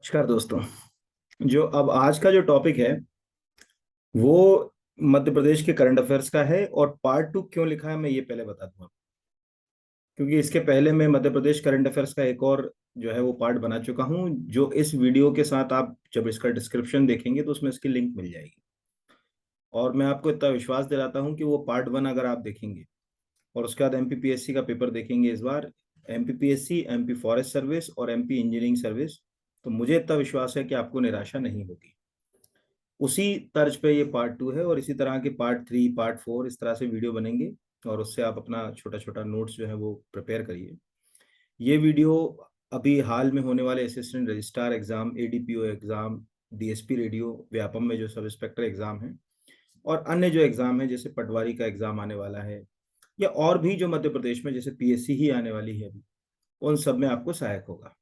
नमस्कार दोस्तों। जो अब आज का जो टॉपिक है वो मध्य प्रदेश के करंट अफेयर्स का है। और पार्ट टू क्यों लिखा है मैं ये पहले बता दूंगा, क्योंकि इसके पहले मैं मध्य प्रदेश करंट अफेयर्स का एक और जो है वो पार्ट बना चुका हूं, जो इस वीडियो के साथ आप जब इसका डिस्क्रिप्शन देखेंगे तो उसमें इसकी लिंक मिल जाएगी। और मैं आपको इतना विश्वास दिलाता हूं कि वो पार्ट वन अगर आप देखेंगे और उसके बाद एमपीपीएससी का पेपर देखेंगे इस बार, एमपीपीएससी, एमपी फॉरेस्ट सर्विस और एमपी इंजीनियरिंग सर्विस, तो मुझे इतना विश्वास है कि आपको निराशा नहीं होगी। उसी तर्ज पे ये पार्ट टू है और इसी तरह के पार्ट थ्री, पार्ट फोर इस तरह से वीडियो बनेंगे। और उससे आप अपना छोटा छोटा नोट्स जो है वो प्रिपेयर करिए। ये वीडियो अभी हाल में होने वाले assistant registrar exam, ADPO exam, DSP radio, Vyapam में जो सब इंस्पेक्टर एग्जाम है और अन्य जो एग्जाम है जैसे पटवारी का एग्जाम आने वाला है, या और भी जो मध्य प्रदेश में जैसे पीएससी ही आने वाली है अभी, उन सब में आपको सहायक होगा।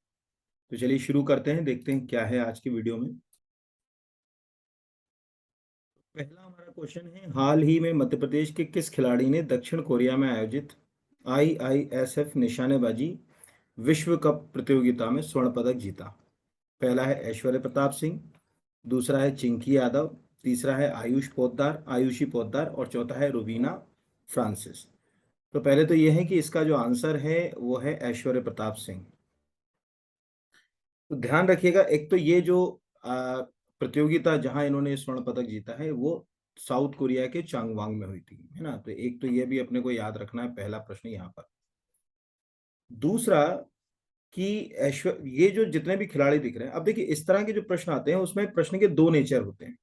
तो चलिए शुरू करते हैं, देखते हैं क्या है आज की वीडियो में। पहला हमारा क्वेश्चन है, हाल ही में मध्य प्रदेश के किस खिलाड़ी ने दक्षिण कोरिया में आयोजित आईआईएसएफ निशानेबाजी विश्व कप प्रतियोगिता में स्वर्ण पदक जीता? पहला है ऐश्वर्य प्रताप सिंह, दूसरा है चिंकी यादव, तीसरा है आयुषी पोद्दार और चौथा है रुबीना फ्रांसिस। तो पहले तो यह है कि इसका जो आंसर है वो है ऐश्वर्य प्रताप सिंह। तो ध्यान रखिएगा, एक तो ये जो प्रतियोगिता जहां इन्होंने स्वर्ण पदक जीता है वो साउथ कोरिया के चांगवांग में हुई थी, है ना। तो एक तो ये भी अपने को याद रखना है, पहला प्रश्न यहाँ पर। दूसरा कि ऐश्वर ये जो जितने भी खिलाड़ी दिख रहे हैं, अब देखिए इस तरह के जो प्रश्न आते हैं उसमें प्रश्न के दो नेचर होते हैं।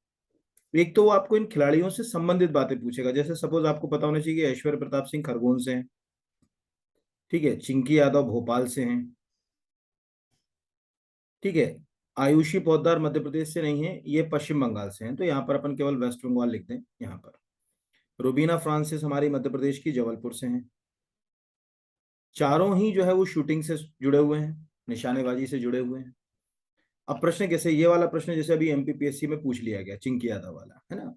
एक तो वो आपको इन खिलाड़ियों से संबंधित बातें पूछेगा, जैसे सपोज आपको पता होना चाहिए कि ऐश्वर्य प्रताप सिंह खरगोन से हैं, ठीक है, चिंकी यादव भोपाल से हैं, ठीक है, आयुषी पोद्दार मध्य प्रदेश से नहीं है, ये पश्चिम बंगाल से हैं, तो यहाँ पर अपन केवल वेस्ट बंगाल लिख दें। यहाँ पर रुबीना फ्रांसिस हमारी मध्य प्रदेश की जबलपुर से हैं। चारों ही जो है वो शूटिंग से जुड़े हुए हैं, निशानेबाजी से जुड़े हुए हैं। अब प्रश्न कैसे, ये वाला प्रश्न जैसे अभी एमपीपीएससी में पूछ लिया गया चिंकी यादव वाला, है ना।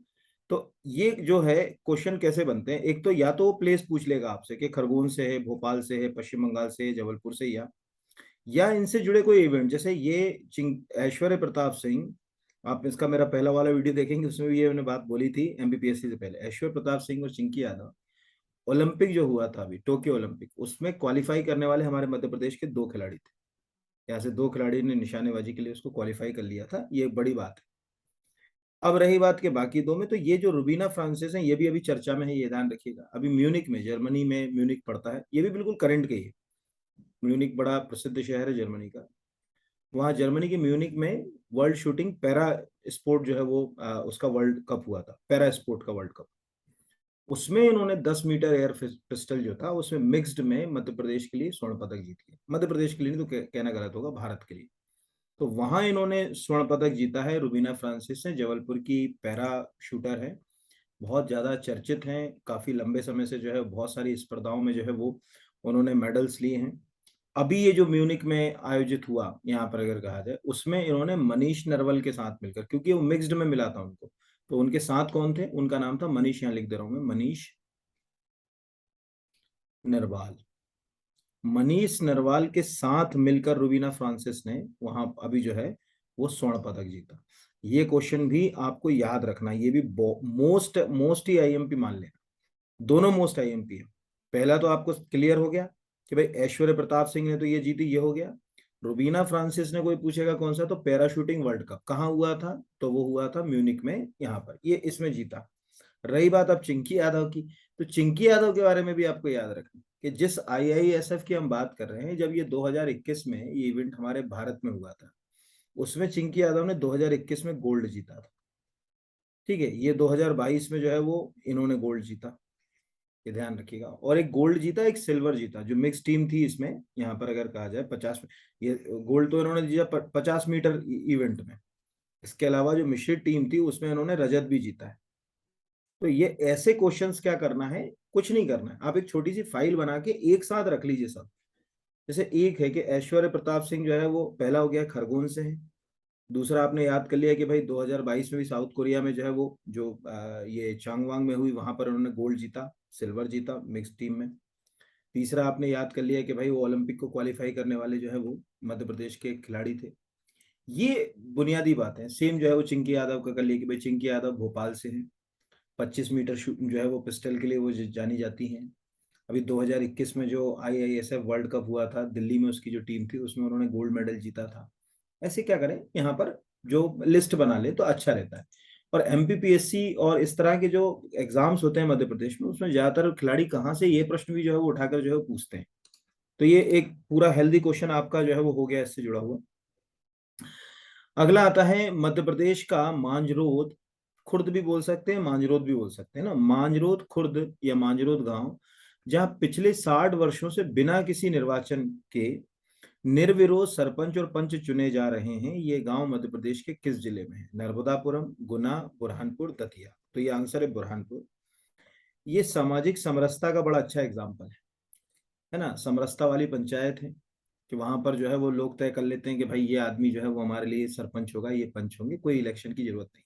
तो ये जो है क्वेश्चन कैसे बनते हैं, एक तो या तो वो प्लेस पूछ लेगा आपसे कि खरगोन से है, भोपाल से है, पश्चिम बंगाल से है, जबलपुर से, या इनसे जुड़े कोई इवेंट, जैसे ये ऐश्वर्य प्रताप सिंह, आप इसका मेरा पहला वाला वीडियो देखेंगे उसमें भी ये मैंने बात बोली थी एमपीपीएससी से पहले। ऐश्वर्य प्रताप सिंह और चिंकी यादव ओलंपिक जो हुआ था अभी टोक्यो ओलंपिक, उसमें क्वालिफाई करने वाले हमारे मध्य प्रदेश के दो खिलाड़ी थे। यहाँ से दो खिलाड़ी ने निशानेबाजी के लिए उसको क्वालिफाई कर लिया था, ये एक बड़ी बात है। अब रही बात के बाकी दो में, तो ये जो रुबीना फ्रांसिस है ये भी अभी चर्चा में है, ये ध्यान रखिएगा। अभी म्यूनिक में, जर्मनी में म्यूनिक पड़ता है, ये भी बिल्कुल करंट के ही है। म्यूनिक बड़ा प्रसिद्ध शहर है जर्मनी का। वहाँ जर्मनी के म्यूनिक में वर्ल्ड शूटिंग पैरा स्पोर्ट जो है वो उसका वर्ल्ड कप हुआ था, पैरा स्पोर्ट का वर्ल्ड कप। उसमें इन्होंने 10 मीटर एयर पिस्टल जो था उसमें मिक्स्ड में मध्य प्रदेश के लिए स्वर्ण पदक जीत लिया। मध्य प्रदेश के लिए नहीं तो कहना गलत होगा, भारत के लिए। तो वहां इन्होंने स्वर्ण पदक जीता है। रुबीना फ्रांसिस है, जबलपुर की पैरा शूटर है, बहुत ज्यादा चर्चित हैं, काफी लंबे समय से जो है बहुत सारी स्पर्धाओं में जो है वो उन्होंने मेडल्स लिए हैं। अभी ये जो म्यूनिक में आयोजित हुआ यहाँ पर अगर कहा जाए, उसमें इन्होंने मनीष नरवल के साथ मिलकर, क्योंकि वो मिक्स्ड में मिला था उनको, तो उनके साथ कौन थे, उनका नाम था मनीष, यहाँ लिख दे रहा हूं मैं, मनीष नरवाल। मनीष नरवाल के साथ मिलकर रुबीना फ्रांसिस ने वहां अभी जो है वो स्वर्ण पदक जीता। ये क्वेश्चन भी आपको याद रखना, ये भी मोस्ट मोस्ट ही आईएमपी मान लेना, दोनों मोस्ट आईएमपी है। पहला तो आपको क्लियर हो गया कि भाई ऐश्वर्य प्रताप सिंह ने तो ये जीती, ये हो गया। रुबीना फ्रांसिस ने कोई पूछेगा कौन सा, तो पैराशूटिंग वर्ल्ड कप कहाँ हुआ था, तो वो हुआ था म्यूनिक में, यहाँ पर ये इसमें जीता। रही बात अब चिंकी यादव की, तो चिंकी यादव के बारे में भी आपको याद रखना कि जिस आईआईएसएफ की हम बात कर रहे हैं, जब ये 2021 में ये इवेंट हमारे भारत में हुआ था, उसमें चिंकी यादव ने 2021 में गोल्ड जीता था, ठीक है। ये 2022 में जो है वो इन्होंने गोल्ड जीता, ये ध्यान रखिएगा। और एक गोल्ड जीता, एक सिल्वर जीता, जो मिक्स टीम थी इसमें, यहाँ पर अगर कहा जाए 50, ये गोल्ड तो इन्होंने जीता 50 मीटर इवेंट में। इसके अलावा जो मिश्रित टीम थी उसमें इन्होंने रजत भी जीता है। तो ये ऐसे क्वेश्चंस क्या करना है, कुछ नहीं करना है, आप एक छोटी सी फाइल बना के एक साथ रख लीजिए सब। जैसे एक है कि ऐश्वर्य प्रताप सिंह जो है वो पहला हो गया, खरगोन से है। दूसरा आपने याद कर लिया कि भाई 2022 में भी साउथ कोरिया में जो है वो जो ये चांगवांग में हुई, वहां पर उन्होंने गोल्ड जीता, सिल्वर जीता मिक्स टीम में। तीसरा आपने याद कर लिया कि भाई वो ओलंपिक को क्वालिफाई करने वाले जो है वो मध्य प्रदेश के खिलाड़ी थे। ये बुनियादी बात है। सेम जो है वो चिंकी यादव का कर लिया कि भाई चिंकी यादव भोपाल से हैं, 25 मीटर जो है वो पिस्टल के लिए वो जानी जाती हैं। अभी 2021 में जो IISF वर्ल्ड कप हुआ था दिल्ली में, उसकी जो टीम थी उसमें उन्होंने गोल्ड मेडल जीता था। ऐसे क्या करें यहाँ पर, जो लिस्ट बना ले तो अच्छा रहता है। और MPPSC और इस तरह के जो एग्जाम्स होते हैं मध्य प्रदेश में, उसमें ज्यादातर खिलाड़ी कहाँ से ये प्रश्न भी जो है वो उठाकर जो है वो पूछते हैं। तो ये एक पूरा हेल्दी क्वेश्चन आपका जो है वो हो गया इससे जुड़ा हुआ। अगला आता है मध्य प्रदेश का मांजरोद, खुर्द भी बोल सकते हैं, मांजरोद भी बोल सकते हैं ना, मांजरोद खुर्द या मांजरोद गांव, जहां पिछले 60 वर्षों से बिना किसी निर्वाचन के निर्विरोध सरपंच और पंच चुने जा रहे हैं। ये गांव मध्य प्रदेश के किस जिले में है? नर्मदापुरम, गुना, बुरहानपुर, दतिया। तो ये आंसर है बुरहानपुर। ये सामाजिक समरसता का बड़ा अच्छा एग्जाम्पल है ना। समरसता वाली पंचायत है कि वहां पर जो है वो लोग तय कर लेते हैं कि भाई ये आदमी जो है वो हमारे लिए सरपंच होगा, ये पंच होंगे, कोई इलेक्शन की जरूरत नहीं।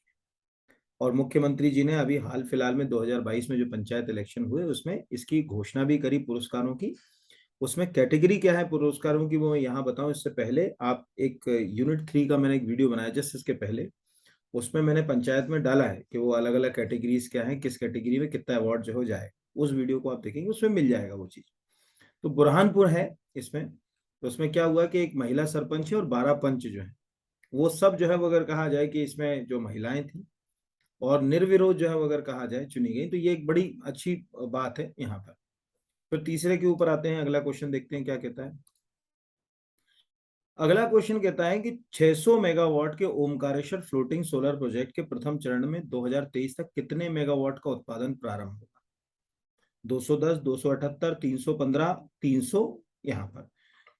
और मुख्यमंत्री जी ने अभी हाल फिलहाल में 2022 में जो पंचायत इलेक्शन हुए उसमें इसकी घोषणा भी करी पुरस्कारों की। उसमें कैटेगरी क्या है पुरस्कारों की वो मैं यहाँ बताऊं इससे पहले, आप एक यूनिट 3 का मैंने एक वीडियो बनाया जस्ट इसके पहले, उसमें मैंने पंचायत में डाला है कि वो अलग अलग कैटेगरीज क्या है, किस कैटेगरी में कितना अवार्ड जो हो जाए। उस वीडियो को आप देखेंगे उसमें मिल जाएगा वो चीज। तो बुरहानपुर है इसमें। तो उसमें क्या हुआ कि एक महिला सरपंच है और 12 पंच जो है वो सब जो है वो अगर कहा जाए कि इसमें जो महिलाएं थी और निर्विरोध जो है वो अगर कहा जाए चुनी गई, तो ये एक बड़ी अच्छी बात है यहाँ पर। फिर तीसरे के ऊपर आते हैं, अगला क्वेश्चन देखते हैं क्या कहता है। अगला क्वेश्चन कहता है कि 600 मेगावाट के ओमकारेश्वर फ्लोटिंग सोलर प्रोजेक्ट के प्रथम चरण में 2023 तक कितने मेगावाट का उत्पादन प्रारंभ होगा? 210, 278, 315, 300, यहाँ पर।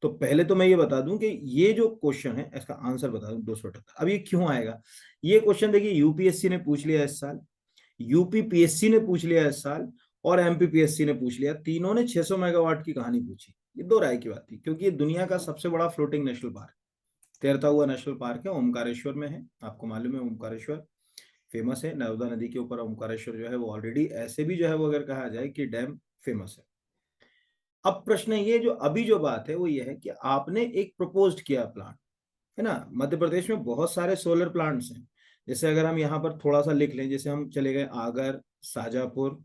तो पहले तो मैं ये बता दूं कि ये जो क्वेश्चन है इसका आंसर बता दूं 278। अब ये क्यों आएगा? ये क्वेश्चन देखिए यूपीएससी ने पूछ लिया इस साल, यूपीपीएससी ने पूछ लिया इस साल, और एमपीपीएससी ने पूछ लिया। तीनों ने 600 मेगावाट की कहानी पूछी। ये दो राय की बात थी क्योंकि ये दुनिया का सबसे बड़ा फ्लोटिंग नेशनल पार्क, तैरता हुआ नेशनल पार्क है, ओमकारेश्वर में है। आपको मालूम है ओमकारेश्वर फेमस है, नर्मदा नदी के ऊपर ओमकारेश्वर जो है वो ऑलरेडी ऐसे भी जो है वो अगर कहा जाए कि डैम फेमस है। अब प्रश्न ये जो अभी जो बात है वो ये है कि आपने एक प्रपोज्ड किया प्लान, है ना। मध्य प्रदेश में बहुत सारे सोलर प्लांट्स हैं। जैसे अगर हम यहाँ पर थोड़ा सा लिख लें, जैसे हम चले गए आगर, शाजापुर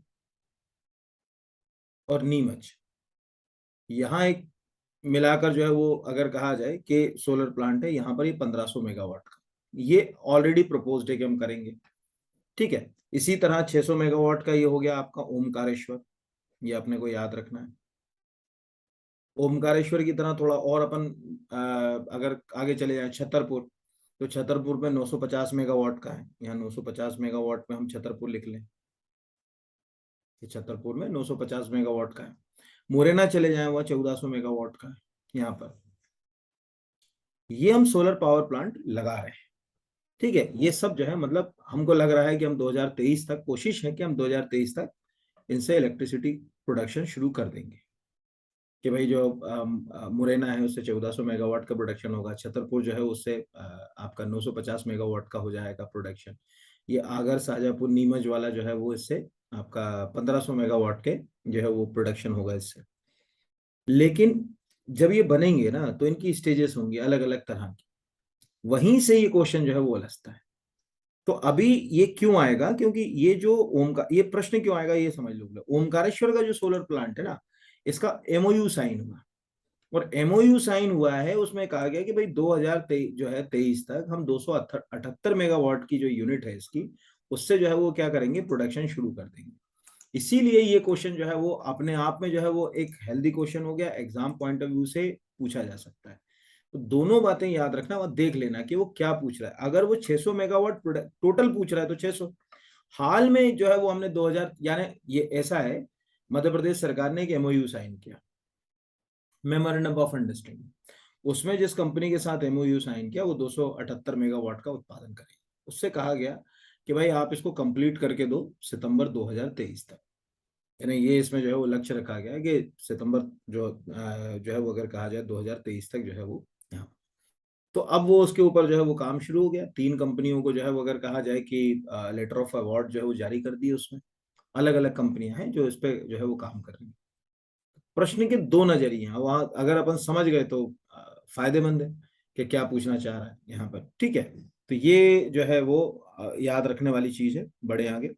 और नीमच, यहाँ एक मिलाकर जो है वो अगर कहा जाए कि सोलर प्लांट है यहाँ पर, ये 1500 मेगावाट का, ये ऑलरेडी प्रपोज्ड है कि हम करेंगे। ठीक है। इसी तरह 600 मेगावाट का ये हो गया आपका ओमकारेश्वर, ये अपने को याद रखना है। ओमकारेश्वर की तरह थोड़ा और अपन अगर आगे चले जाए छतरपुर, तो छतरपुर में 950 मेगावाट का है। यहाँ 950 मेगावाट में हम छतरपुर लिख लें कि छतरपुर में 950 मेगावाट का है। मुरैना चले जाए वह 1400 मेगावाट का है यहाँ पर। ये हम सोलर पावर प्लांट लगा रहे हैं। ठीक है। ये सब जो है मतलब हमको लग रहा है कि हम 2023 तक, कोशिश है कि हम 2023 तक इनसे इलेक्ट्रिसिटी प्रोडक्शन शुरू कर देंगे। कि भाई जो मुरैना है उससे 1400 मेगावाट का प्रोडक्शन होगा, छतरपुर जो है उससे आपका 950 मेगावाट का हो जाएगा प्रोडक्शन। ये आगर, शाहजहांपुर, नीमच वाला जो है वो इससे आपका 1500 मेगावाट के जो है वो प्रोडक्शन होगा इससे। लेकिन जब ये बनेंगे ना तो इनकी स्टेजेस होंगी अलग अलग तरह की, वहीं से ये क्वेश्चन जो है वो अलसता है। तो अभी ये क्यों आएगा, क्योंकि ये जो ये प्रश्न क्यों आएगा ये समझ लो। ओमकारेश्वर का जो सोलर प्लांट है ना, इसका एमओयू साइन हुआ, और एमओयू साइन हुआ है, उसमें कहा गया कि भाई 2023 जो है 23 तक हम 278 मेगावाट की जो यूनिट है इसकी, उससे जो है वो क्या करेंगे, प्रोडक्शन शुरू कर देंगे। इसीलिए ये क्वेश्चन जो है वो अपने आप में जो है वो एक हेल्दी क्वेश्चन हो गया, एग्जाम पॉइंट ऑफ व्यू से पूछा जा सकता है। तो दोनों बातें याद रखना और देख लेना कि वो क्या पूछ रहा है। अगर वो 600 मेगावाट टोटल पूछ रहा है तो 600, हाल में जो है वो हमने 2000 यानी ये ऐसा है, मध्य प्रदेश सरकार ने एक एमओयू साइन किया, मेमोरेंडम ऑफ अंडरस्टैंडिंग। उसमें जिस कंपनी के साथ एमओयू साइन किया वो 278 मेगावाट का उत्पादन करेगी। उससे कहा गया कि भाई आप इसको कंप्लीट करके दो सितंबर 2023 तक। यानी ये इसमें जो है वो लक्ष्य रखा गया है कि सितंबर जो है वो अगर कहा जाए 2023 तक जो है वो यहाँ। तो अब वो उसके ऊपर जो है वो काम शुरू हो गया। 3 कंपनियों को जो है वो अगर कहा जाए कि लेटर ऑफ अवार्ड जो है वो जारी कर दिए। उसमें अलग अलग कंपनियां हैं जो इस पे जो है वो काम कर रही हैं। प्रश्न के दो नजरिए हैं, वहां अगर अपन समझ गए तो फायदेमंद है। कि क्या पूछना चाह रहा है यहाँ पर, ठीक है। तो ये जो है वो याद रखने वाली चीज है। बड़े आगे,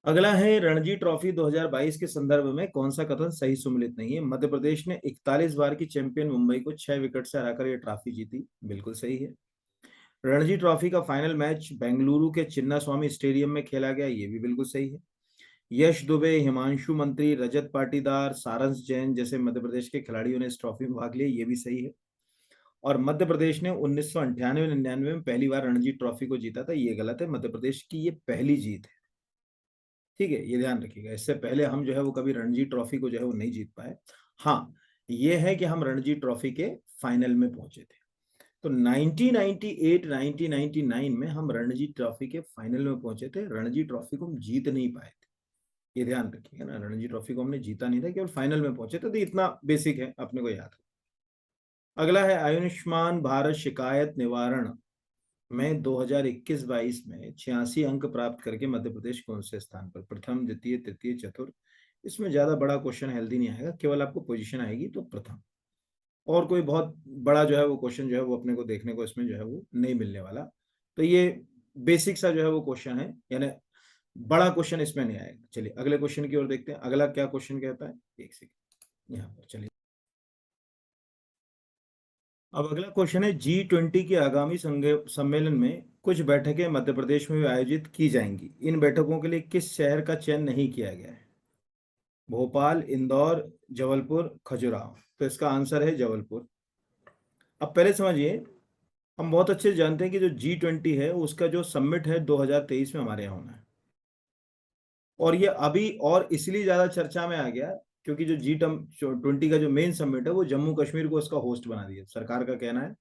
अगला है रणजी ट्रॉफी 2022 के संदर्भ में कौन सा कथन सही सुमेलित नहीं है। मध्य प्रदेश ने 41 बार की चैंपियन मुंबई को 6 विकेट से हराकर यह ट्रॉफी जीती, बिल्कुल सही है। रणजी ट्रॉफी का फाइनल मैच बेंगलुरु के चिन्ना स्वामी स्टेडियम में खेला गया, ये भी बिल्कुल सही है। यश दुबे, हिमांशु मंत्री, रजत पाटीदार, सारंश जैन जैसे मध्य प्रदेश के खिलाड़ियों ने इस ट्रॉफी में भाग लिया, ये भी सही है। और मध्य प्रदेश ने 1998-99 में पहली बार रणजी ट्रॉफी को जीता था, ये गलत है। मध्य प्रदेश की ये पहली जीत है, ठीक है, ये ध्यान रखिएगा। इससे पहले हम जो है वो कभी रणजी ट्रॉफी को जो है वो नहीं जीत पाए। हाँ, ये है कि हम रणजी ट्रॉफी के फाइनल में पहुंचे थे। तो 1998 1999 में हम रणजी ट्रॉफी के फाइनल में पहुंचे थे, रणजी ट्रॉफी को हम जीत नहीं पाए थे, ये ध्यान रखिएगा ना। रणजी ट्रॉफी को हमने जीता नहीं था, केवल फाइनल में पहुंचे थे। तो इतना बेसिक है, अपने को याद है। अगला है आयुष्मान भारत शिकायत निवारण में 2021-22 में 86 अंक प्राप्त करके मध्य प्रदेश कौन से स्थान पर, प्रथम, द्वितीय, तृतीय, चतुर्थ। इसमें ज्यादा बड़ा क्वेश्चन हेल्दी नहीं आएगा, केवल आपको पोजीशन आएगी तो प्रथम। और कोई बहुत बड़ा जो है वो क्वेश्चन जो है वो अपने को देखने को इसमें जो है वो नहीं मिलने वाला। तो ये बेसिक सा जो है वो क्वेश्चन है, यानी बड़ा क्वेश्चन इसमें नहीं आएगा। चलिए अगले क्वेश्चन की ओर देखते हैं। अगला क्या क्वेश्चन कहता है, एक सेकंड यहाँ पर, चलिए। अब अगला क्वेश्चन है, G20 के आगामी सम्मेलन में कुछ बैठकें मध्य प्रदेश में आयोजित की जाएंगी, इन बैठकों के लिए किस शहर का चयन नहीं किया गया है। भोपाल, इंदौर, जबलपुर, खजुराहो। तो इसका आंसर है जबलपुर। अब पहले समझिए, हम बहुत अच्छे से जानते हैं कि जो G20 है उसका जो समिट है 2023 में हमारे यहाँ होना है। और ये अभी और इसलिए ज्यादा चर्चा में आ गया क्योंकि जो G20 का जो मेन समिट है वो जम्मू कश्मीर को इसका होस्ट बना दिया। सरकार का कहना है